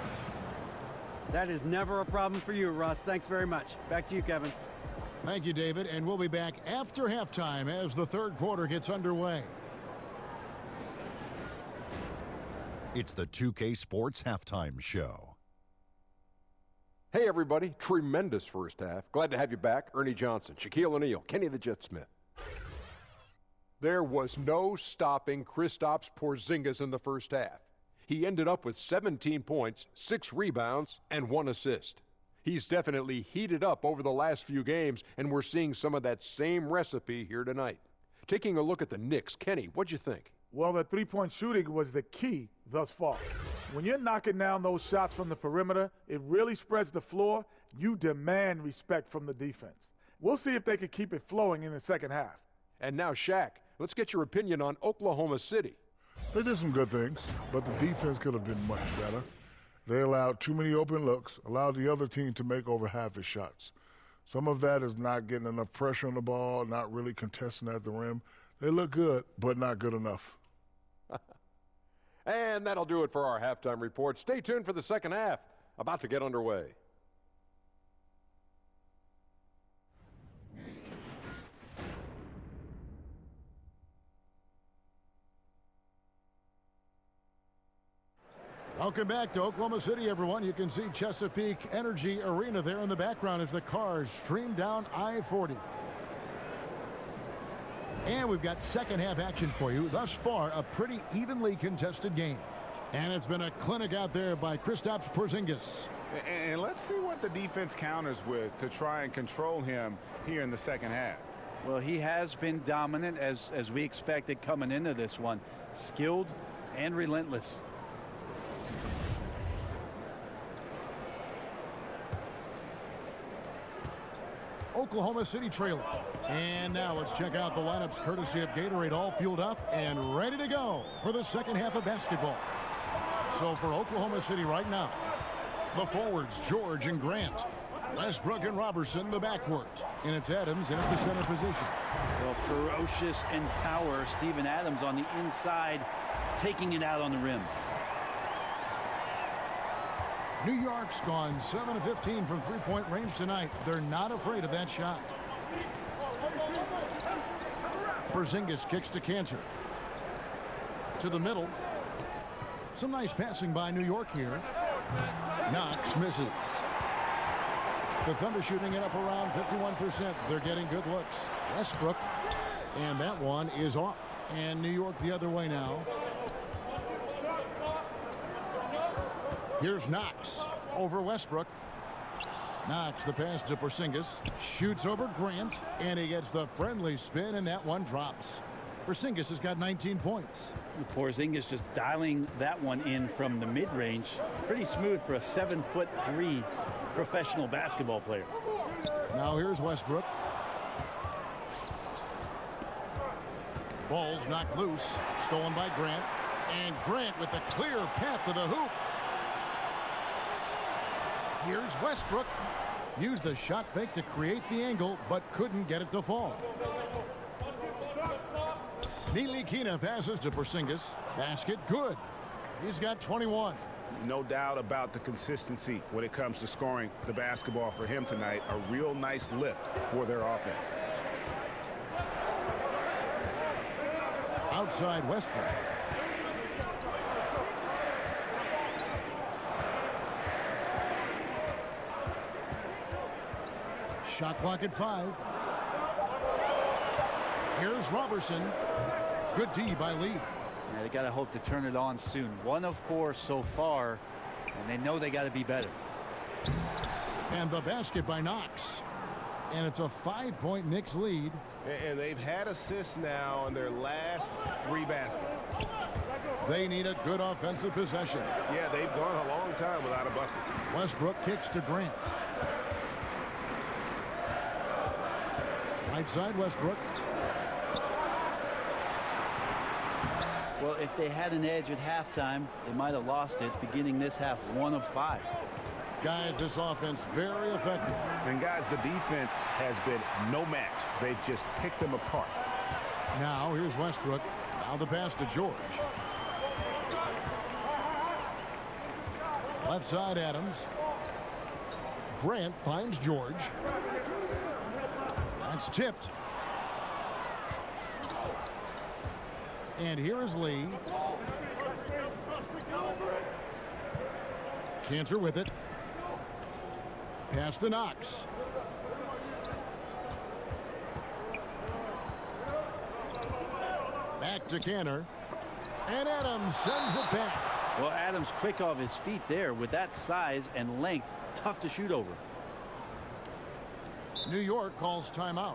That is never a problem for you, Russ. Thanks very much. Back to you, Kevin. Thank you, David. And we'll be back after halftime as the third quarter gets underway. It's the 2K Sports Halftime Show. Hey, everybody. Tremendous first half. Glad to have you back. Ernie Johnson, Shaquille O'Neal, Kenny the Jet Smith. There was no stopping Kristaps Porzingis in the first half. He ended up with 17 points, 6 rebounds, and 1 assist. He's definitely heated up over the last few games, and we're seeing some of that same recipe here tonight. Taking a look at the Knicks, Kenny, what'd you think? Well, the three-point shooting was the key thus far. When you're knocking down those shots from the perimeter, it really spreads the floor. You demand respect from the defense. We'll see if they can keep it flowing in the second half. And now, Shaq, let's get your opinion on Oklahoma City. They did some good things, but the defense could have been much better. They allowed too many open looks, allowed the other team to make over half his shots. Some of that is not getting enough pressure on the ball, not really contesting at the rim. They look good, but not good enough. And that'll do it for our halftime report. Stay tuned for the second half, about to get underway. Welcome back to Oklahoma City, everyone. You can see Chesapeake Energy Arena there in the background as the cars stream down I-40. And we've got second half action for you. Thus far, a pretty evenly contested game. And it's been a clinic out there by Kristaps Porzingis. And let's see what the defense counters with to try and control him here in the second half. Well, he has been dominant as we expected coming into this one. Skilled and relentless. Oklahoma City trailer. And now let's check out the lineups courtesy of Gatorade, all fueled up and ready to go for the second half of basketball. So for Oklahoma City right now, the forwards, George and Grant. Westbrook and Robertson, the backcourt. And it's Adams in at the center position. Well, ferocious in power. Steven Adams on the inside, taking it out on the rim. New York's gone 7 of 15 from three-point range tonight. They're not afraid of that shot. Porzingis kicks to Cantor. To the middle. Some nice passing by New York here. Knox misses. The Thunder shooting it up around 51%. They're getting good looks. Westbrook. And that one is off. And New York the other way now. Here's Knox over Westbrook. Knox the pass to Porzingis. Shoots over Grant. And he gets the friendly spin, and that one drops. Porzingis has got 19 points. Porzingis just dialing that one in from the mid-range. Pretty smooth for a 7'3" professional basketball player. Now here's Westbrook. Ball's knocked loose. Stolen by Grant. And Grant with the clear path to the hoop. Here's Westbrook. Used the shot fake to create the angle, but couldn't get it to fall. Ntilikina passes to Porzingis. Basket good. He's got 21. No doubt about the consistency when it comes to scoring the basketball for him tonight. A real nice lift for their offense. Outside Westbrook. Shot clock at 5. Here's Robertson. Good D by Lee. Yeah, they got to hope to turn it on soon. 1 of 4 so far, and they know they got to be better. And the basket by Knox. And it's a 5-point Knicks lead. And they've had assists now in their last 3 baskets. They need a good offensive possession. Yeah, they've gone a long time without a bucket. Westbrook kicks to Grant. Right side Westbrook. Well, if they had an edge at halftime, they might have lost it. Beginning this half, 1 of 5. Guys, this offense very effective. And guys, the defense has been no match. They've just picked them apart. Now here's Westbrook. Now the pass to George. Left side Adams. Grant finds George. That's tipped. And here is Lee. Cantor with it. Pass to Knox. Back to Cantor. And Adams sends it back. Well, Adams quick off his feet there. With that size and length, tough to shoot over. New York calls timeout.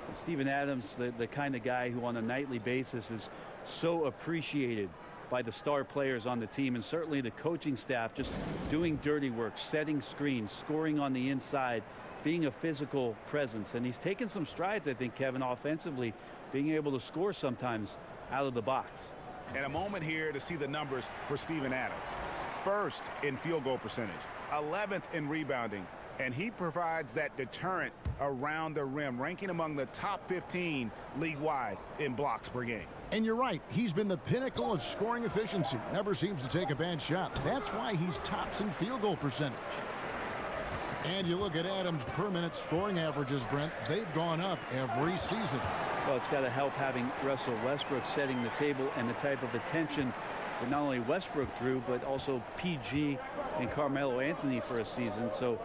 And Steven Adams, the kind of guy who on a nightly basis is so appreciated by the star players on the team, and certainly the coaching staff, just doing dirty work, setting screens, scoring on the inside, being a physical presence. And he's taken some strides, I think, Kevin, offensively, being able to score sometimes out of the box. And a moment here to see the numbers for Steven Adams. First in field goal percentage, 11th in rebounding, and he provides that deterrent around the rim, ranking among the top 15 league-wide in blocks per game. And you're right, he's been the pinnacle of scoring efficiency. Never seems to take a bad shot. That's why he's tops in field goal percentage. And you look at Adams' per-minute scoring averages, Brent, they've gone up every season. Well, it's got to help having Russell Westbrook setting the table and the type of attention that not only Westbrook drew, but also PG and Carmelo Anthony for a season. So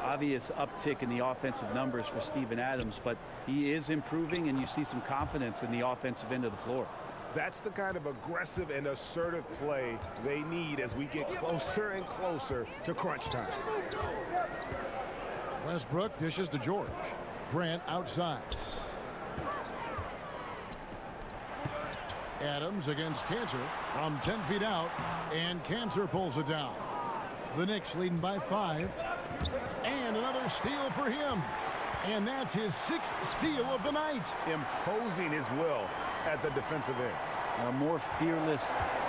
obvious uptick in the offensive numbers for Steven Adams, but he is improving, and you see some confidence in the offensive end of the floor. That's the kind of aggressive and assertive play they need as we get closer and closer to crunch time. Westbrook dishes to George. Grant outside. Adams against Cantor from 10 feet out, and Cantor pulls it down. The Knicks leading by 5, and another steal for him. And that's his 6th steal of the night. Imposing his will at the defensive end. A more fearless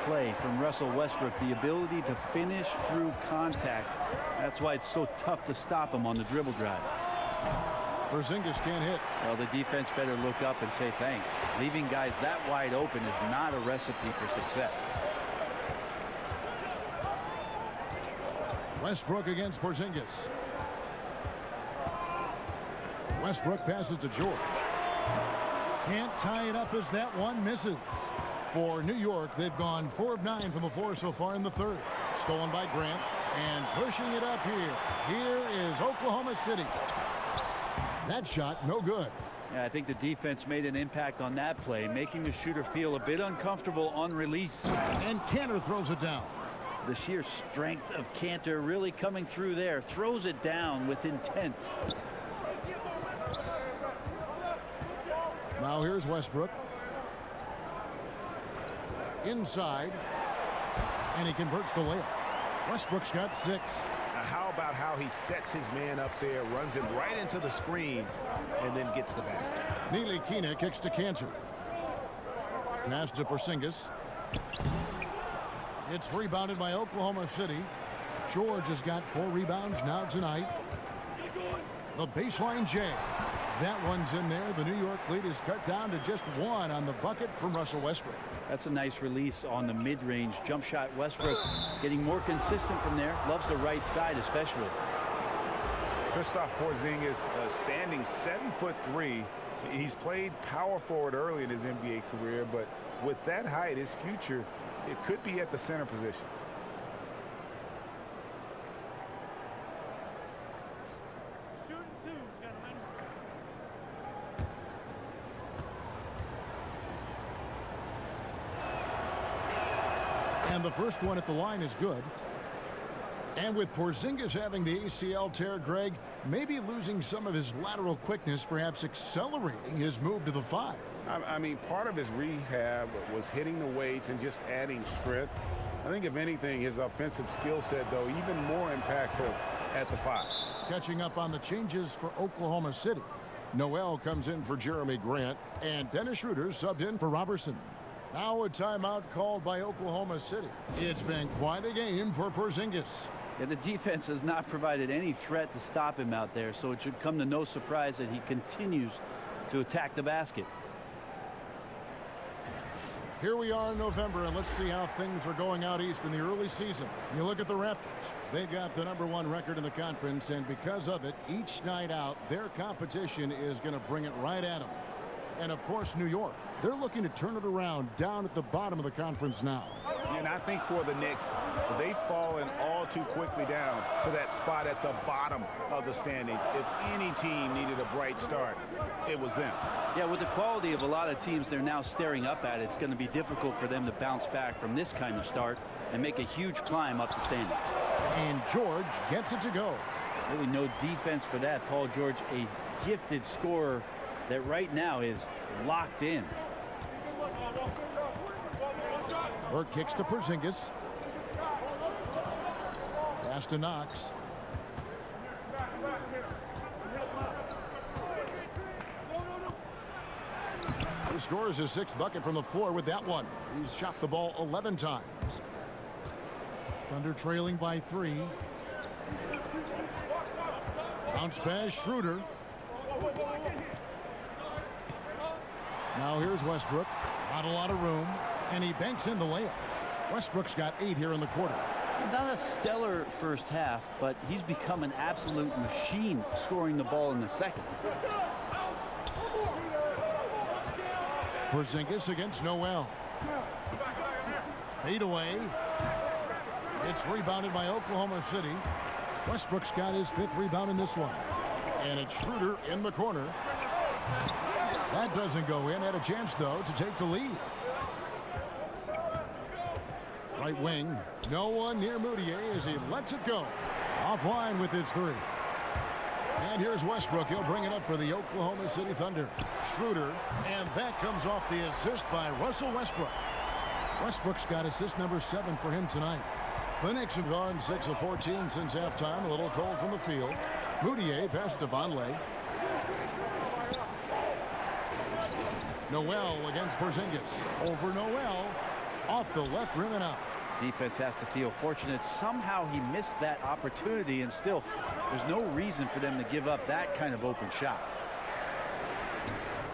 play from Russell Westbrook, the ability to finish through contact. That's why it's so tough to stop him on the dribble drive. Porzingis can't hit. Well, the defense better look up and say thanks. Leaving guys that wide open is not a recipe for success. Westbrook against Porzingis. Westbrook passes to George. Can't tie it up as that one misses. For New York, they've gone 4 of 9 from the floor so far in the third. Stolen by Grant, and pushing it up here. Here is Oklahoma City. That shot, no good. Yeah, I think the defense made an impact on that play, making the shooter feel a bit uncomfortable on release. And Cantor throws it down. The sheer strength of Cantor really coming through there. Throws it down with intent. Now here's Westbrook. Inside. And he converts the layup. Westbrook's got 6. Now how about how he sets his man up there, runs him right into the screen, and then gets the basket. Neely Kina kicks to Cantor. Pass to Porzingis. It's rebounded by Oklahoma City. George has got 4 rebounds now tonight. The baseline J. That one's in there. The New York lead is cut down to just 1 on the bucket from Russell Westbrook. That's a nice release on the mid-range jump shot. Westbrook getting more consistent from there. Loves the right side especially. Kristaps Porzingis standing 7'3". He's played power forward early in his NBA career, but with that height, his future, it could be at the center position. And the first one at the line is good. And with Porzingis having the ACL tear, Greg, maybe losing some of his lateral quickness, perhaps accelerating his move to the 5. I mean, part of his rehab was hitting the weights and just adding strength. I think, if anything, his offensive skill set, though, even more impactful at the 5. Catching up on the changes for Oklahoma City. Noel comes in for Jeremy Grant, and Dennis Schroeder subbed in for Robertson. Now a timeout called by Oklahoma City. It's been quite a game for Porzingis. Yeah, the defense has not provided any threat to stop him out there, so it should come to no surprise that he continues to attack the basket. Here we are in November, and let's see how things are going out east in the early season. You look at the Raptors. They've got the #1 record in the conference, and because of it, each night out, their competition is going to bring it right at them. And, of course, New York. They're looking to turn it around down at the bottom of the conference now. And I think for the Knicks, they've fallen all too quickly down to that spot at the bottom of the standings. If any team needed a bright start, it was them. Yeah, with the quality of a lot of teams they're now staring up at, it's going to be difficult for them to bounce back from this kind of start and make a huge climb up the standings. And George gets it to go. Really no defense for that. Paul George, a gifted scorer that right now is locked in. Burke kicks to Porzingis. Pass to Knox. He scores his 6th bucket from the floor with that one. He's shot the ball 11 times. Thunder trailing by 3. Bounce pass, Schroeder. Now here's Westbrook. Not a lot of room. And he banks in the layup. Westbrook's got 8 here in the quarter. Not a stellar first half, but he's become an absolute machine scoring the ball in the second. Porzingis against Noel. Fade away. It's rebounded by Oklahoma City. Westbrook's got his 5th rebound in this one. And it's Schroeder in the corner. That doesn't go in. Had a chance, though, to take the lead. Right wing. No one near Moutier as he lets it go. Offline with his three. And here's Westbrook. He'll bring it up for the Oklahoma City Thunder. Schroeder. And that comes off the assist by Russell Westbrook. Westbrook's got assist number 7 for him tonight. The Knicks have gone 6 of 14 since halftime. A little cold from the field. Moutier past to Vonleh. Noel against Porzingis. Over Noel. Off the left rim and out. Defense has to feel fortunate. Somehow he missed that opportunity, and still there's no reason for them to give up that kind of open shot.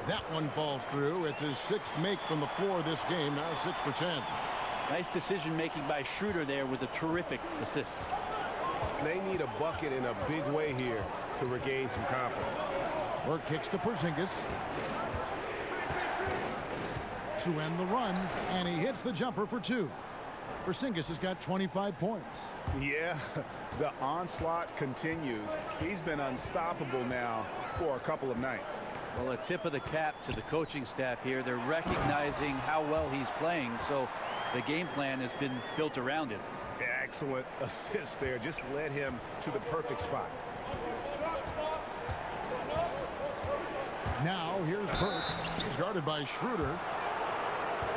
That one falls through. It's his 6th make from the floor this game. Now 6 for 10. Nice decision making by Schroeder there with a terrific assist. They need a bucket in a big way here to regain some confidence. Burke kicks to Porzingis. To end the run, and he hits the jumper for 2. Porzingis has got 25 points. Yeah, the onslaught continues. He's been unstoppable now for a couple of nights. Well, a tip of the cap to the coaching staff here. They're recognizing how well he's playing, so the game plan has been built around him. Excellent assist there. Just led him to the perfect spot. Now here's Burke. He's guarded by Schroeder.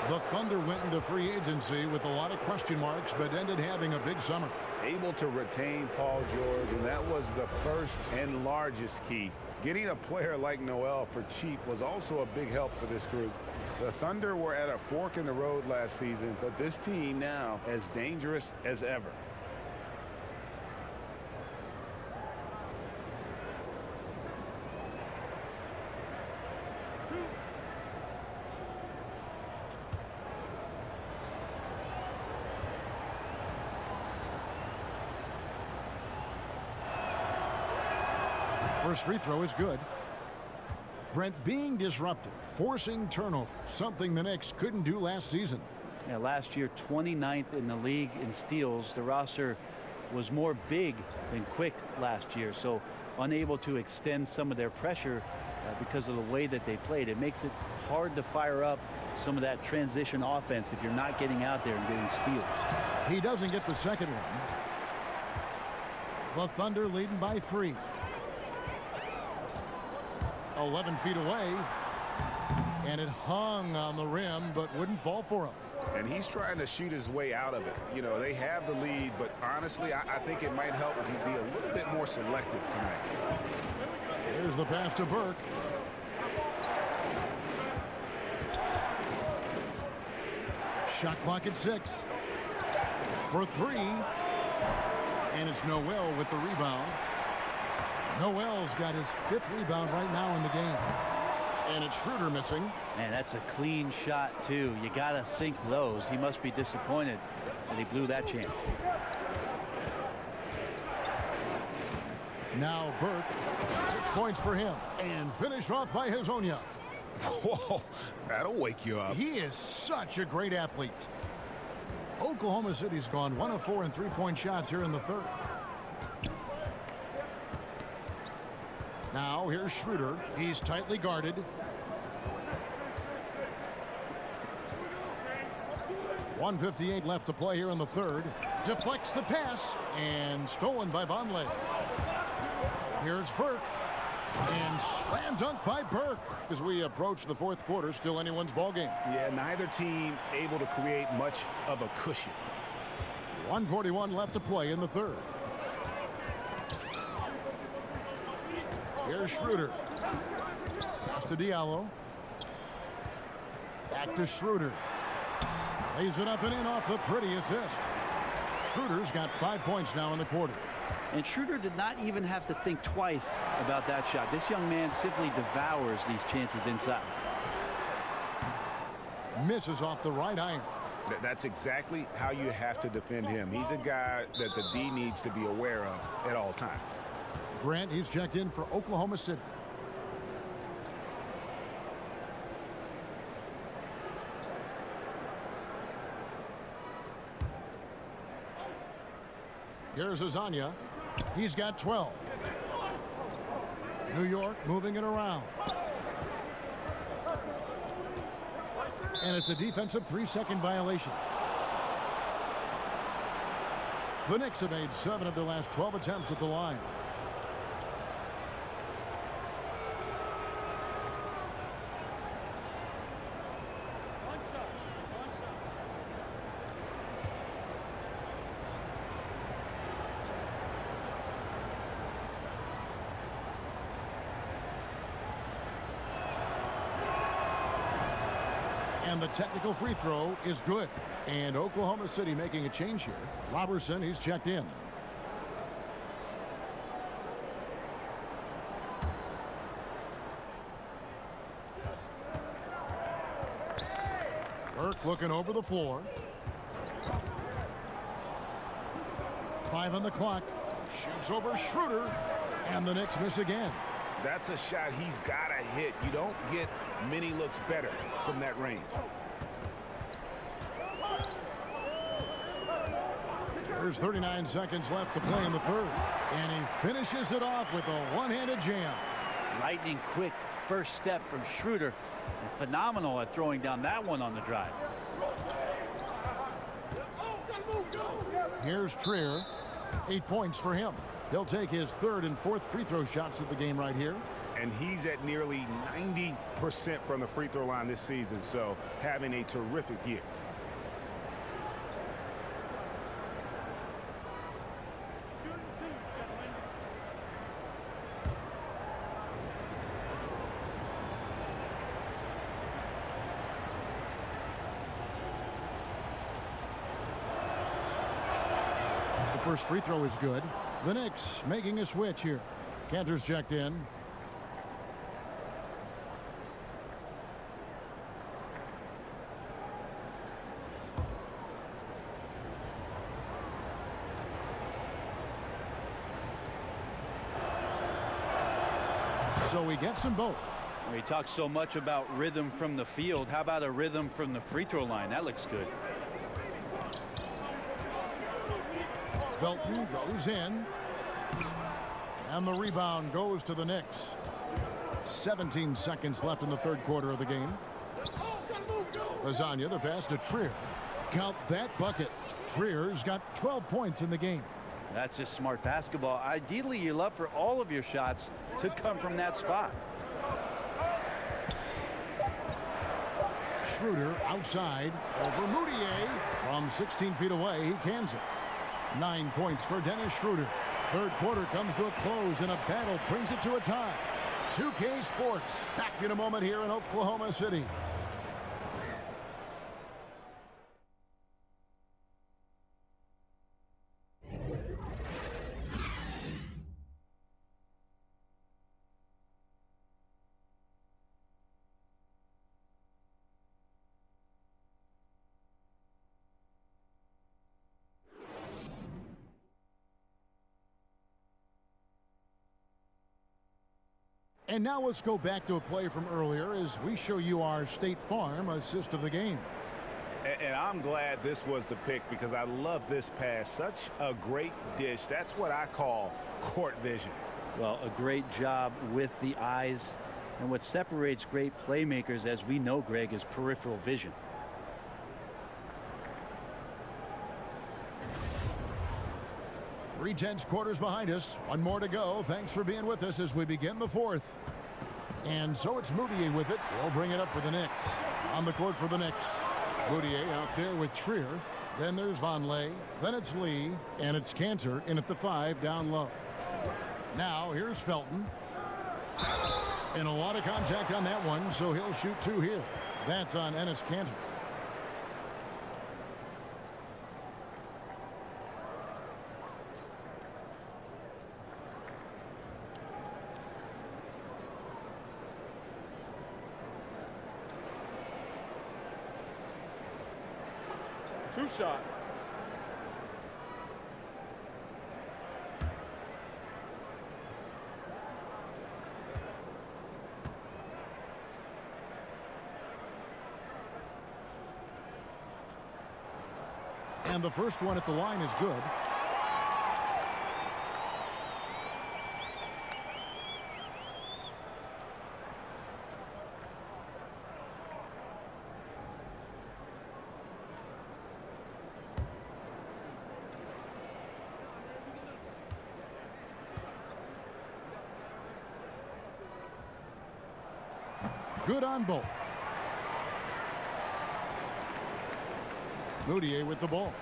The Thunder went into free agency with a lot of question marks, but ended having a big summer. Able to retain Paul George, and that was the first and largest key. Getting a player like Noel for cheap was also a big help for this group. The Thunder were at a fork in the road last season, but this team now as dangerous as ever. First free throw is good. Brent being disruptive, forcing turnover, something the Knicks couldn't do last season. Yeah, last year 29th in the league in steals. The roster was more big than quick last year, so unable to extend some of their pressure because of the way that they played. It makes it hard to fire up some of that transition offense if you're not getting out there and getting steals. He doesn't get the second one. The Thunder leading by 3. 11 feet away, and it hung on the rim but wouldn't fall for him. And he's trying to shoot his way out of it. You know, they have the lead, but honestly, I think it might help if he be a little bit more selective tonight. Here's the pass to Burke. Shot clock at 6. For 3. And it's Noel with the rebound. Noel's got his 5th rebound right now in the game. And it's Schroeder missing. Man, that's a clean shot, too. You got to sink those. He must be disappointed that he blew that chance. Now Burke, 6 points for him. And finished off by Hezonja. Whoa, that'll wake you up. He is such a great athlete. Oklahoma City's gone 1 of 4 in 3-point shots here in the 3rd. Now here's Schroeder. He's tightly guarded. .158 left to play here in the 3rd. Deflects the pass and stolen by Vonleh. Here's Burke. And slam dunk by Burke as we approach the 4th quarter. Still anyone's ball game. Yeah, neither team able to create much of a cushion. 1:41 left to play in the 3rd. Here's Schroeder. Pass to Diallo. Back to Schroeder. Lays it up and in off the pretty assist. Schroeder's got 5 points now in the quarter. And Schroeder did not even have to think twice about that shot. This young man simply devours these chances inside. Misses off the right iron. That's exactly how you have to defend him. He's a guy that the D needs to be aware of at all times. Grant, he's checked in for Oklahoma City. Here's Hezonja. He's got 12. New York moving it around. And it's a defensive 3-second violation. The Knicks have made 7 of their last 12 attempts at the line. And the technical free throw is good. And Oklahoma City making a change here. Robertson, he's checked in. Burke looking over the floor. 5 on the clock. Shoots over Schroeder. And the Knicks miss again. That's a shot he's got to hit. You don't get many looks better from that range. There's 39 seconds left to play in the third. And he finishes it off with a one-handed jam. Lightning quick first step from Schroeder. And phenomenal at throwing down that one on the drive. Here's Trier. 8 points for him. He'll take his 3rd and 4th free throw shots of the game right here. And he's at nearly 90% from the free throw line this season, so having a terrific year. The first free throw is good. The Knicks making a switch here. Cantor's checked in. So he gets them both. We talk so much about rhythm from the field. How about a rhythm from the free throw line? That looks good. Felton goes in. And the rebound goes to the Knicks. 17 seconds left in the third quarter of the game. Lasagna, the pass to Trier. Count that bucket. Trier's got 12 points in the game. That's just smart basketball. Ideally, you love for all of your shots to come from that spot. Schroeder outside over Moutier. From 16 feet away, he cans it. 9 points for Dennis Schroeder. Third quarter comes to a close, and a battle brings it to a tie. 2K Sports back in a moment here in Oklahoma City. And now let's go back to a play from earlier as we show you our State Farm assist of the game. And I'm glad this was the pick because I love this pass. Such a great dish. That's what I call court vision. Well, a great job with the eyes. And what separates great playmakers, as we know, Greg, is peripheral vision. Three-tenths quarters behind us. One more to go. Thanks for being with us as we begin the fourth. And so it's Moutier with it. They'll bring it up for the Knicks. On the court for the Knicks. Moutier out there with Trier. Then there's Vonleh. Then it's Lee. And it's Cantor in at the 5 down low. Now here's Felton. And a lot of contact on that one, so he'll shoot 2 here. That's on Enes Kanter. Two shots. And the first one at the line is good. Good on both. Moutier with the ball.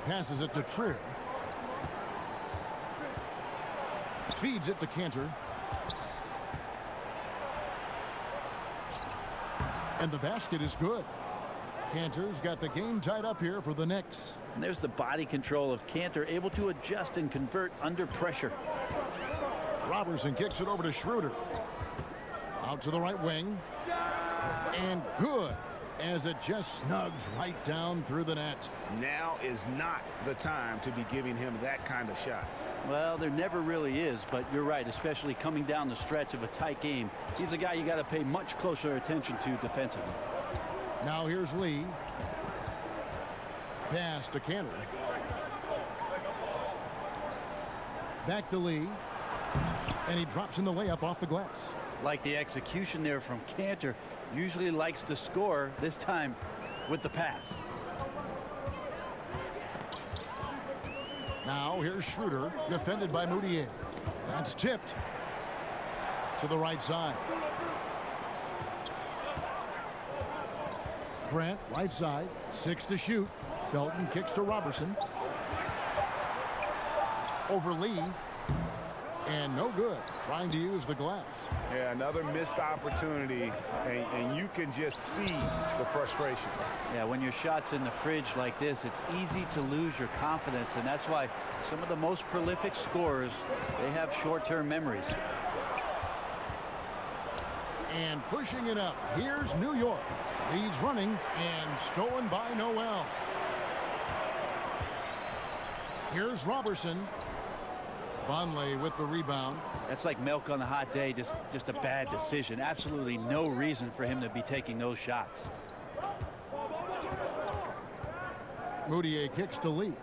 Passes it to Trier. Feeds it to Cantor. And the basket is good. Cantor's got the game tied up here for the Knicks. And there's the body control of Cantor, able to adjust and convert under pressure. Robertson kicks it over to Schroeder. Out to the right wing. And good, as it just snugs right down through the net. Now is not the time to be giving him that kind of shot. Well, there never really is, but you're right, especially coming down the stretch of a tight game. He's a guy you got to pay much closer attention to defensively. Now here's Lee. Pass to Cantor. Back to Lee. And he drops in the layup off the glass. Like the execution there from Cantor. Usually likes to score, this time with the pass. Now here's Schroeder, defended by Moutier. That's tipped to the right side. Grant, right side, 6 to shoot. Felton kicks to Robertson. Over Lee. And no good, trying to use the glass. Yeah, another missed opportunity, and you can just see the frustration. Yeah, when your shot's in the fridge like this, it's easy to lose your confidence, and that's why some of the most prolific scorers, they have short-term memories. And pushing it up, here's New York. Leads running, and stolen by Noel. Here's Robertson. Vonleh with the rebound. That's like milk on a hot day, just a bad decision. Absolutely no reason for him to be taking those shots. Moutier kicks to Lee.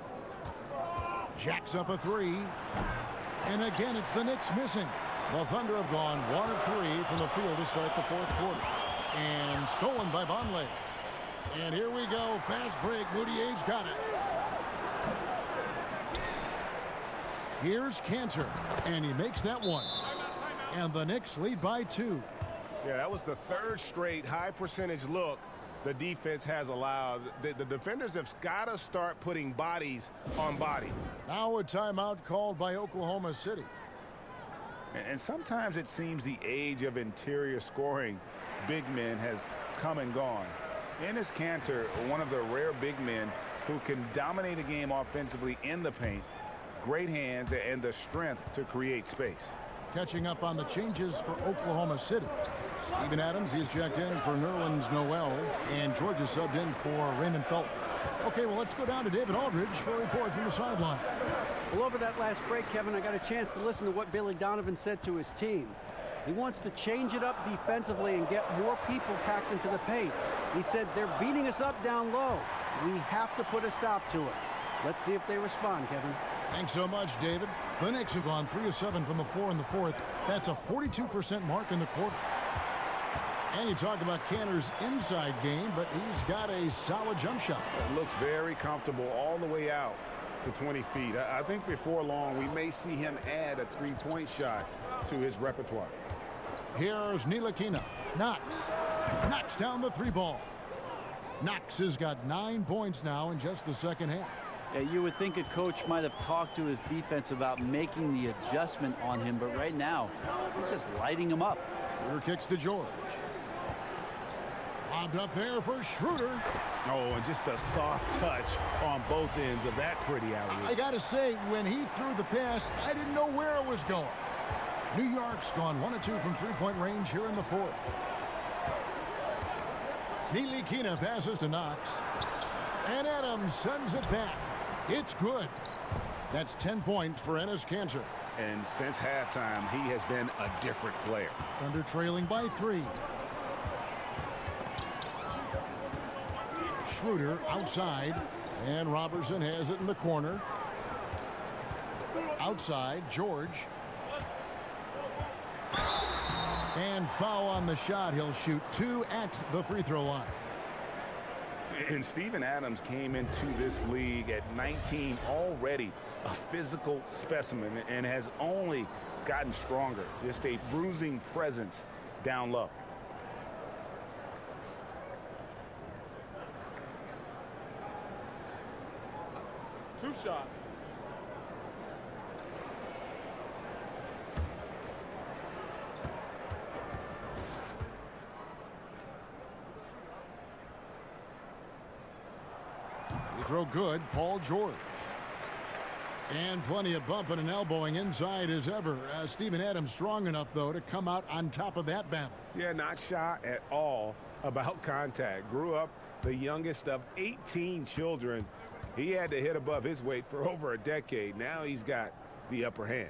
Jacks up a 3. And again, it's the Knicks missing. The Thunder have gone 1 of 3 from the field to start the fourth quarter. And stolen by Vonleh. And here we go. Fast break. Moutier's got it. Here's Cantor, and he makes that one. And the Knicks lead by 2. Yeah, that was the third straight high percentage look the defense has allowed. The defenders have got to start putting bodies on bodies. Now a timeout called by Oklahoma City. And sometimes it seems the age of interior scoring big men has come and gone. Enes Kanter, one of the rare big men who can dominate a game offensively in the paint. Great hands and the strength to create space. Catching up on the changes for Oklahoma City. Steven Adams, he's checked in for Nerlens Noel, and Georgia subbed in for Raymond Felton. Okay, well, let's go down to David Aldridge for a report from the sideline. Well, over that last break, Kevin, I got a chance to listen to what Billy Donovan said to his team. He wants to change it up defensively and get more people packed into the paint. He said they're beating us up down low. We have to put a stop to it. Let's see if they respond, Kevin. Thanks so much, David. The Knicks have gone 3 of 7 from the floor in the fourth. That's a 42% mark in the quarter. And you talk about Cantor's inside game, but he's got a solid jump shot. It looks very comfortable all the way out to 20 feet. I think before long we may see him add a three-point shot to his repertoire. Here's Ntilikina. Knox. Knocks down the 3 ball. Knox has got 9 points now in just the second half. Yeah, you would think a coach might have talked to his defense about making the adjustment on him, but right now he's just lighting him up. Schroeder kicks to George. Lobbed up there for Schroeder. Oh, and just a soft touch on both ends of that pretty alley-oop. I gotta say, when he threw the pass, I didn't know where it was going. New York's gone 1 of 2 from 3-point range here in the fourth. Ntilikina passes to Knox. And Adams sends it back. It's good. That's 10 points for Enes Kanter. And since halftime, he has been a different player. Thunder trailing by 3. Schroeder outside. And Robertson has it in the corner. Outside, George. And foul on the shot. He'll shoot 2 at the free throw line. And Steven Adams came into this league at 19 already a physical specimen and has only gotten stronger. Just a bruising presence down low. Two shots. Throw good, Paul George. And plenty of bumping and elbowing inside as ever. Steven Adams strong enough, though, to come out on top of that battle. Yeah, not shy at all about contact. Grew up the youngest of 18 children. He had to hit above his weight for over a decade. Now he's got the upper hand.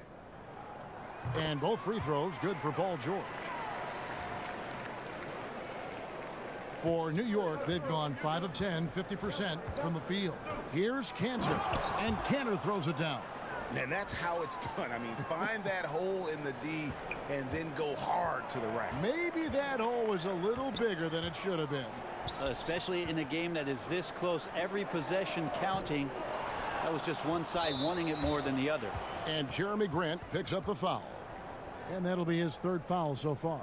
And both free throws good for Paul George. For New York, they've gone 5 of 10, 50% from the field. Here's Cantor, and Cantor throws it down. And that's how it's done. I mean, find that hole in the D and then go hard to the rack. Maybe that hole was a little bigger than it should have been. Especially in a game that is this close, every possession counting. That was just one side wanting it more than the other. And Jeremy Grant picks up the foul. And that'll be his third foul so far.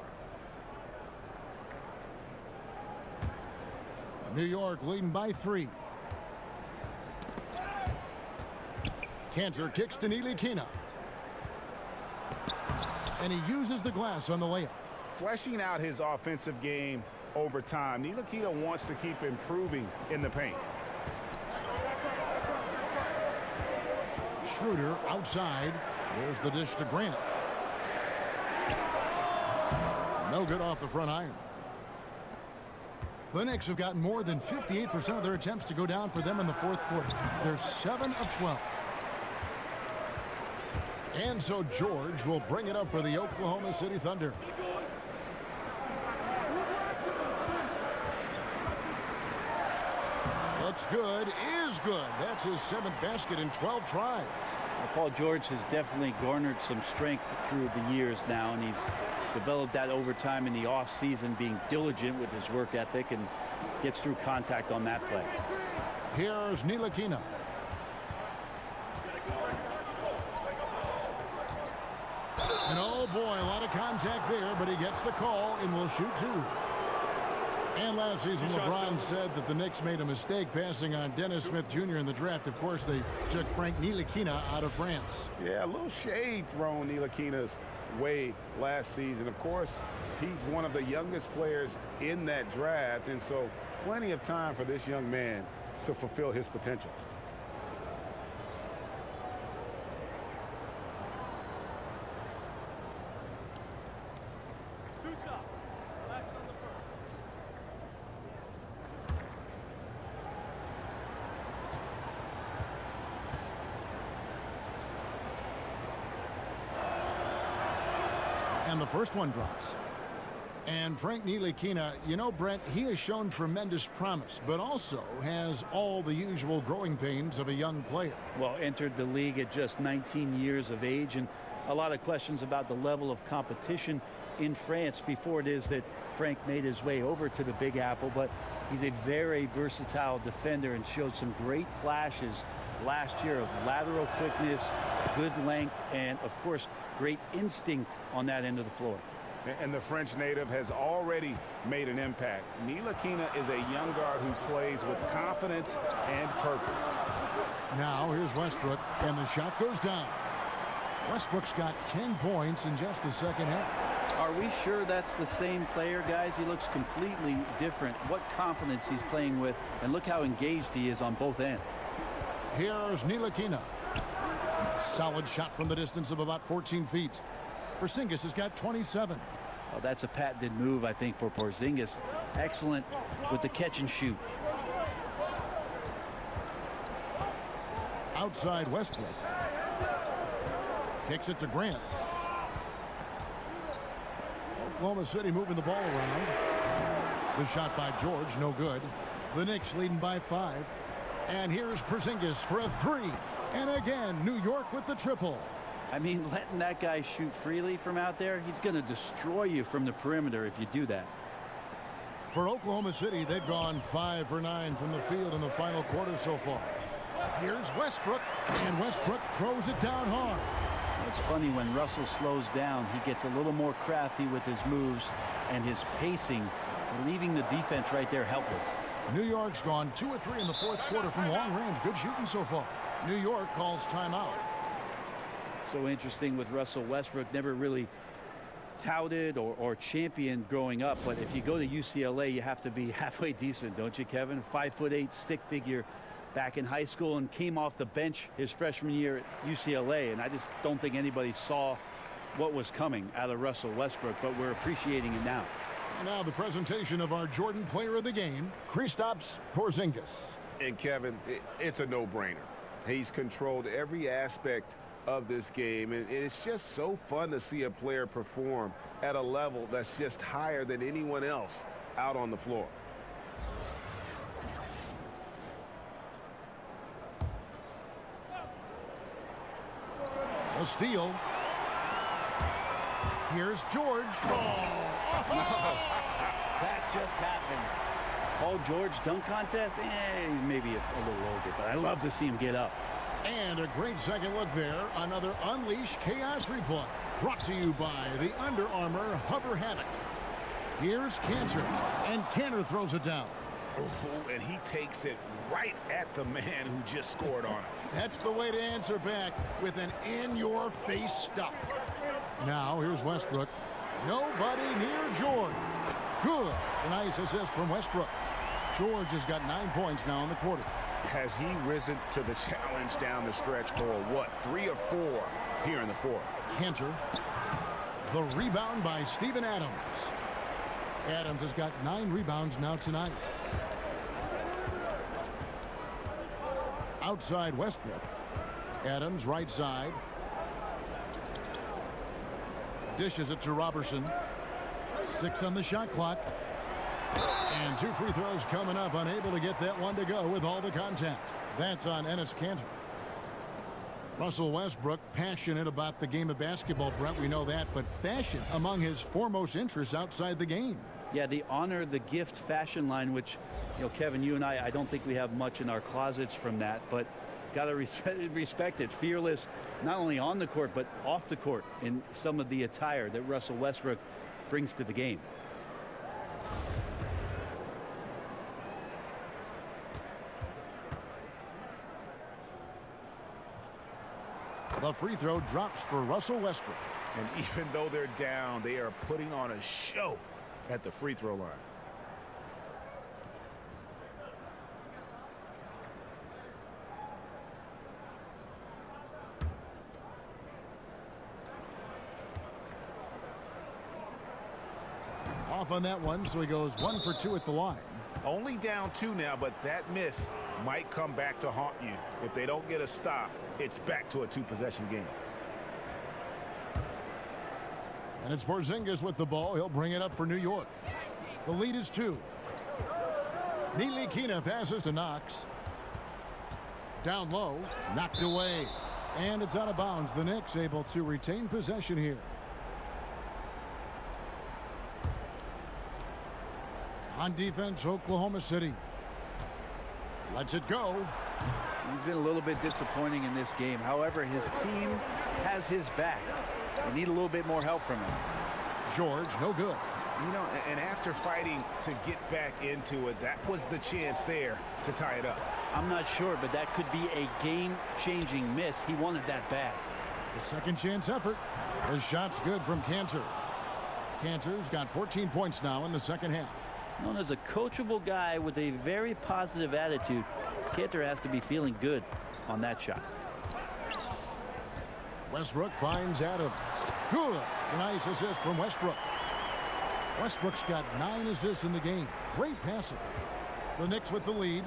New York leading by 3. Cantor kicks to Ntilikina. And he uses the glass on the layup. Fleshing out his offensive game over time. Ntilikina wants to keep improving in the paint. Schroeder outside. There's the dish to Grant. No good off the front iron. The Knicks have gotten more than 58% of their attempts to go down for them in the fourth quarter. They're 7 of 12. And so George will bring it up for the Oklahoma City Thunder. Looks good, is good. That's his 7th basket in 12 tries. Well, Paul George has definitely garnered some strength through the years now, and he's developed that over time in the offseason, being diligent with his work ethic, and gets through contact on that play. Here's Ntilikina. And oh boy, a lot of contact there, but he gets the call and will shoot 2. And last season, LeBron said that the Knicks made a mistake passing on Dennis Smith Jr. in the draft. Of course, they took Frank Ntilikina out of France. Yeah, a little shade thrown Ntilikina's way last season. Of course, he's one of the youngest players in that draft, and so plenty of time for this young man to fulfill his potential. And the first one drops. And Frank Ntilikina, you know, Brent, he has shown tremendous promise, but also has all the usual growing pains of a young player. Well, entered the league at just 19 years of age, and a lot of questions about the level of competition in France before it is that Frank made his way over to the Big Apple. But he's a very versatile defender and showed some great flashes last year of lateral quickness, good length, and of course great instinct on that end of the floor. And the French native has already made an impact. Ntilikina is a young guard who plays with confidence and purpose. Now here's Westbrook, and the shot goes down. Westbrook's got 10 points in just the second half. Are we sure that's the same player, guys? He looks completely different. What confidence he's playing with, and look how engaged he is on both ends. Here's Ntilikina. Solid shot from the distance of about 14 feet. Porzingis has got 27. Well, that's a patented move, I think, for Porzingis. Excellent with the catch and shoot. Outside Westbrook. Kicks it to Grant. Oklahoma City moving the ball around. The shot by George, no good. The Knicks leading by 5. And here's Porzingis for a 3. And again, New York with the triple. I mean, letting that guy shoot freely from out there, he's going to destroy you from the perimeter if you do that. For Oklahoma City, they've gone 5 for 9 from the field in the final quarter so far. Here's Westbrook, and Westbrook throws it down hard. It's funny when Russell slows down, he gets a little more crafty with his moves and his pacing, leaving the defense right there helpless. New York's gone 2 of 3 in the fourth quarter from long range. Good shooting so far. New York calls timeout. So interesting with Russell Westbrook, never really touted or championed growing up, but if you go to UCLA, you have to be halfway decent, don't you, Kevin? 5'8" stick figure back in high school and came off the bench his freshman year at UCLA, and I just don't think anybody saw what was coming out of Russell Westbrook, but we're appreciating it now. And now the presentation of our Jordan Player of the Game, Kristaps Porzingis. And Kevin, it's a no-brainer. He's controlled every aspect of this game, and it's just so fun to see a player perform at a level that's just higher than anyone else out on the floor. A steal. Here's George. That just happened. Paul George dunk contest? He's maybe a little older, but I love to see him get up. And a great second look there. Another Unleash Chaos replay. Brought to you by the Under Armour Hover Havoc. Here's Cantor, and Cantor throws it down. Oh, and he takes it right at the man who just scored on him. That's the way to answer back with an in-your-face stuff. Now here's Westbrook. Nobody near George. Good. A nice assist from Westbrook. George has got 9 points now in the quarter. Has he risen to the challenge down the stretch for what, 3 or 4 here in the fourth? Cantor. The rebound by Steven Adams. Adams has got 9 rebounds now tonight. Outside Westbrook. Adams right side. Dishes it to Robertson. 6 on the shot clock. And 2 free throws coming up. Unable to get that one to go with all the contact. That's on Enes Kanter. Russell Westbrook passionate about the game of basketball, Brett. We know that, but fashion among his foremost interests outside the game. Yeah, the honor the gift fashion line, which, you know, Kevin, you and I don't think we have much in our closets from that, but got to respect it. Fearless, not only on the court, but off the court in some of the attire that Russell Westbrook brings to the game. The free throw drops for Russell Westbrook. And even though they're down, they are putting on a show at the free throw line. Off on that one, so he goes 1 for 2 at the line. Only down 2 now, but that miss might come back to haunt you. If they don't get a stop, it's back to a 2-possession game. And it's Porzingis with the ball. He'll bring it up for New York. The lead is 2. Ntilikina passes to Knox. Down low, knocked away. And it's out of bounds. The Knicks able to retain possession here. On defense, Oklahoma City. Lets it go. He's been a little bit disappointing in this game. However, his team has his back. They need a little bit more help from him. George, no good. You know, and after fighting to get back into it, that was the chance there to tie it up. I'm not sure, but that could be a game-changing miss. He wanted that bad. The second chance effort. The shot's good from Cantor. Cantor's got 14 points now in the second half. Known as a coachable guy with a very positive attitude, Cantor has to be feeling good on that shot. Westbrook finds Adams. Good. A nice assist from Westbrook. Westbrook's got 9 assists in the game. Great passer. The Knicks with the lead.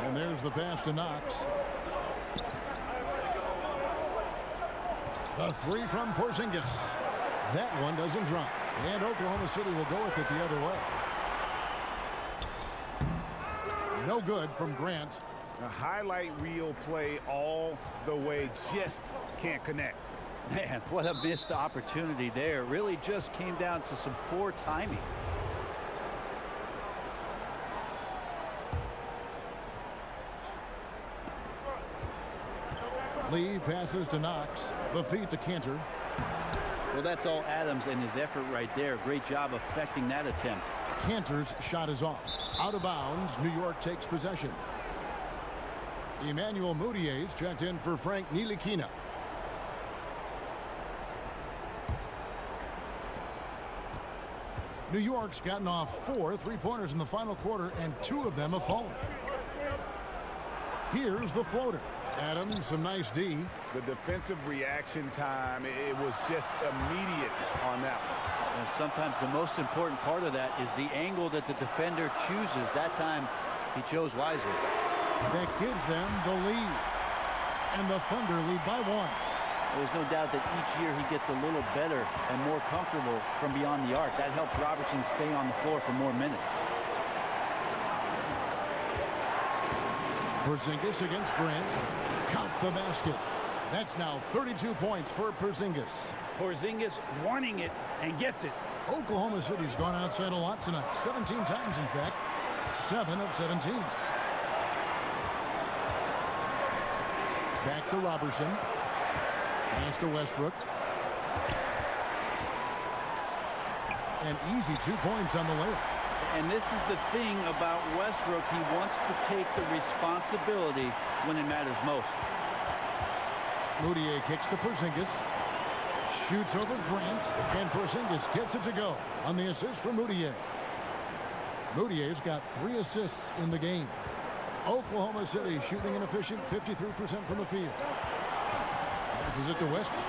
And there's the pass to Knox. The 3 from Porzingis. That one doesn't drop. And Oklahoma City will go with it the other way. No good from Grant. A highlight reel play all the way, just can't connect. Man, what a missed opportunity there. Really just came down to some poor timing. Lee passes to Knox. The feed to Cantor. Well, that's all Adams and his effort right there. Great job affecting that attempt. Cantor's shot is off. Out of bounds. New York takes possession. Emmanuel Moutier's checked in for Frank Ntilikina. New York's gotten off 4 3-pointers in the final quarter, and 2 of them have fallen. Here's the floater. Adams, some nice D. The defensive reaction time, it was just immediate on that one. And sometimes the most important part of that is the angle that the defender chooses. That time, he chose wisely. That gives them the lead. And the Thunder lead by 1. There's no doubt that each year he gets a little better and more comfortable from beyond the arc. That helps Robertson stay on the floor for more minutes. Porzingis against Grant. Count the basket. That's now 32 points for Porzingis. Porzingis wanting it and gets it. Oklahoma City's gone outside a lot tonight. 17 times, in fact. 7 of 17. Back to Robertson. Pass to Westbrook. And easy 2 points on the layup. And this is the thing about Westbrook. He wants to take the responsibility when it matters most. Moutier kicks to Porzingis. Shoots over Grant. And Porzingis gets it to go on the assist for Moutier. Moutier's got 3 assists in the game. Oklahoma City shooting an efficient 53% from the field. Passes it to Westbrook.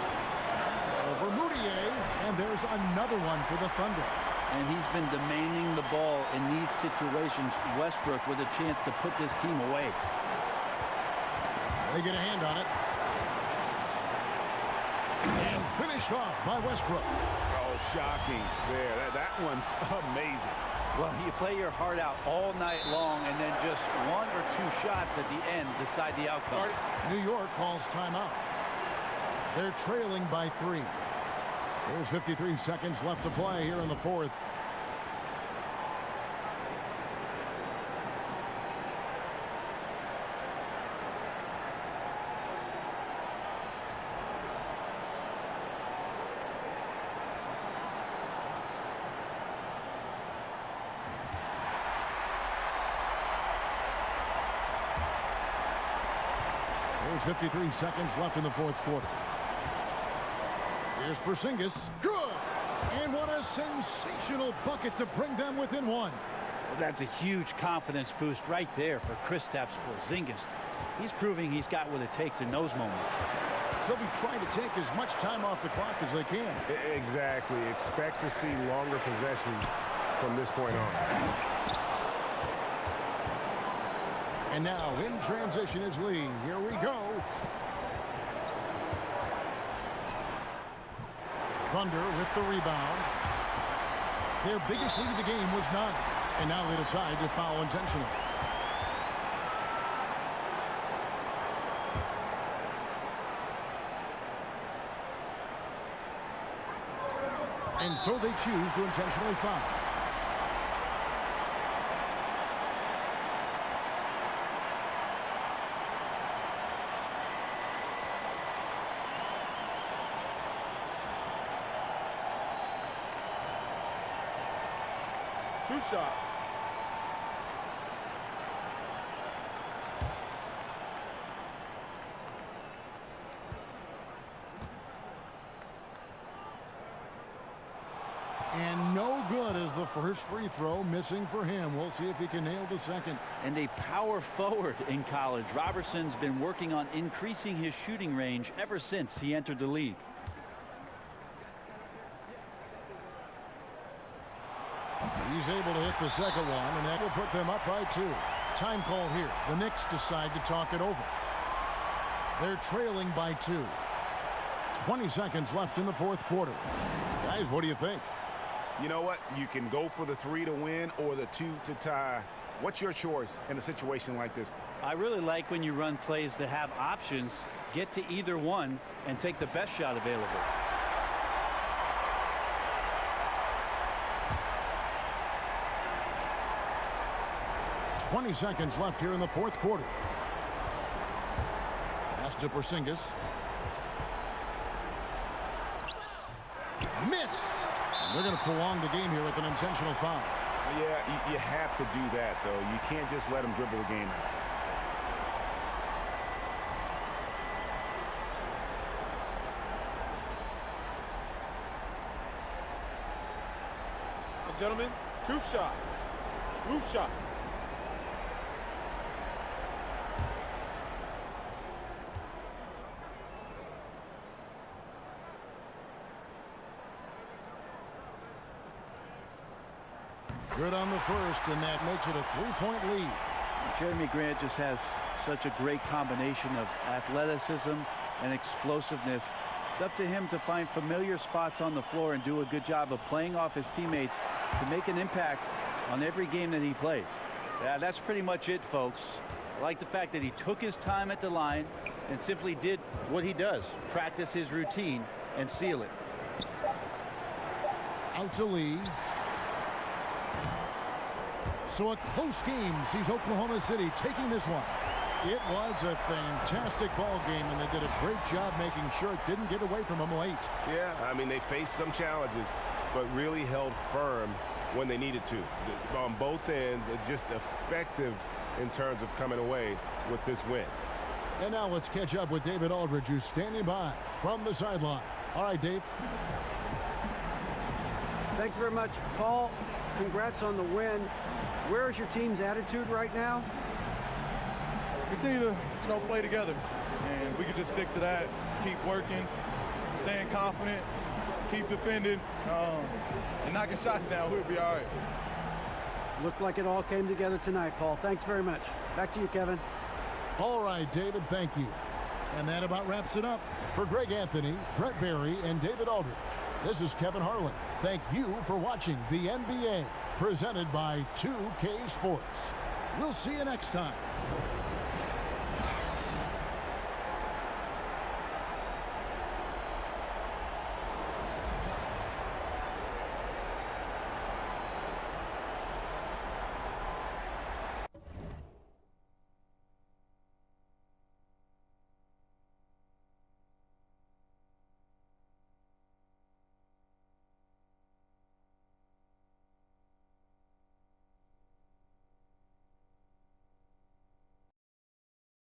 Over Moutier. And there's another one for the Thunder. And he's been demanding the ball in these situations. Westbrook with a chance to put this team away. They get a hand on it. And finished off by Westbrook. Oh, shocking there. That one's amazing. Well, you play your heart out all night long, and then just 1 or 2 shots at the end decide the outcome. New York calls timeout. They're trailing by 3. There's 53 seconds left to play here in the 4th. There's 53 seconds left in the 4th quarter. Here's Porzingis. Good! And what a sensational bucket to bring them within 1. Well, that's a huge confidence boost right there for Kristaps Porzingis. He's proving he's got what it takes in those moments. They'll be trying to take as much time off the clock as they can. Exactly. Expect to see longer possessions from this point on. And now in transition is Lee. Here we go. Thunder with the rebound. Their biggest lead of the game was 9. And now they decide to foul intentionally. And so they choose to intentionally foul. Two shots. And no good as the first free throw missing for him. We'll see if he can nail the second. And a power forward in college. Robertson's been working on increasing his shooting range ever since he entered the league. He's able to hit the second one, and that will put them up by 2. Time call here. The Knicks decide to talk it over. They're trailing by 2. 20 seconds left in the 4th quarter. Guys, what do you think? You know what? You can go for the 3 to win or the 2 to tie. What's your choice in a situation like this? I really like when you run plays that have options, get to either one, and take the best shot available. "20 seconds left here in the 4th quarter. Pass to Porzingis. Missed. And they're going to prolong the game here with an intentional foul. Yeah, you have to do that, though. You can't just let him dribble the game out. Gentlemen, two shots. Roof shots. Good on the first, and that makes it a 3-point lead. Jeremy Grant just has such a great combination of athleticism and explosiveness. It's up to him to find familiar spots on the floor and do a good job of playing off his teammates to make an impact on every game that he plays. Yeah, that's pretty much it, folks. I like the fact that he took his time at the line and simply did what he does, practice his routine and seal it. Out to Lee. So a close game sees Oklahoma City taking this one. It was a fantastic ball game, and they did a great job making sure it didn't get away from them late. Yeah, I mean, they faced some challenges, but really held firm when they needed to. On both ends, just effective in terms of coming away with this win. And now let's catch up with David Aldridge, who's standing by from the sideline. All right, Dave. Thanks very much, Paul. Congrats on the win. Where is your team's attitude right now? Continue to play together, and we can just stick to that, keep working, staying confident, keep defending, and knocking shots down. We'll be all right. Looked like it all came together tonight, Paul. Thanks very much. Back to you, Kevin. All right, David, thank you. And that about wraps it up. For Greg Anthony, Brett Barry, and David Aldridge, this is Kevin Harlan. Thank you for watching the NBA, presented by 2K Sports. We'll see you next time.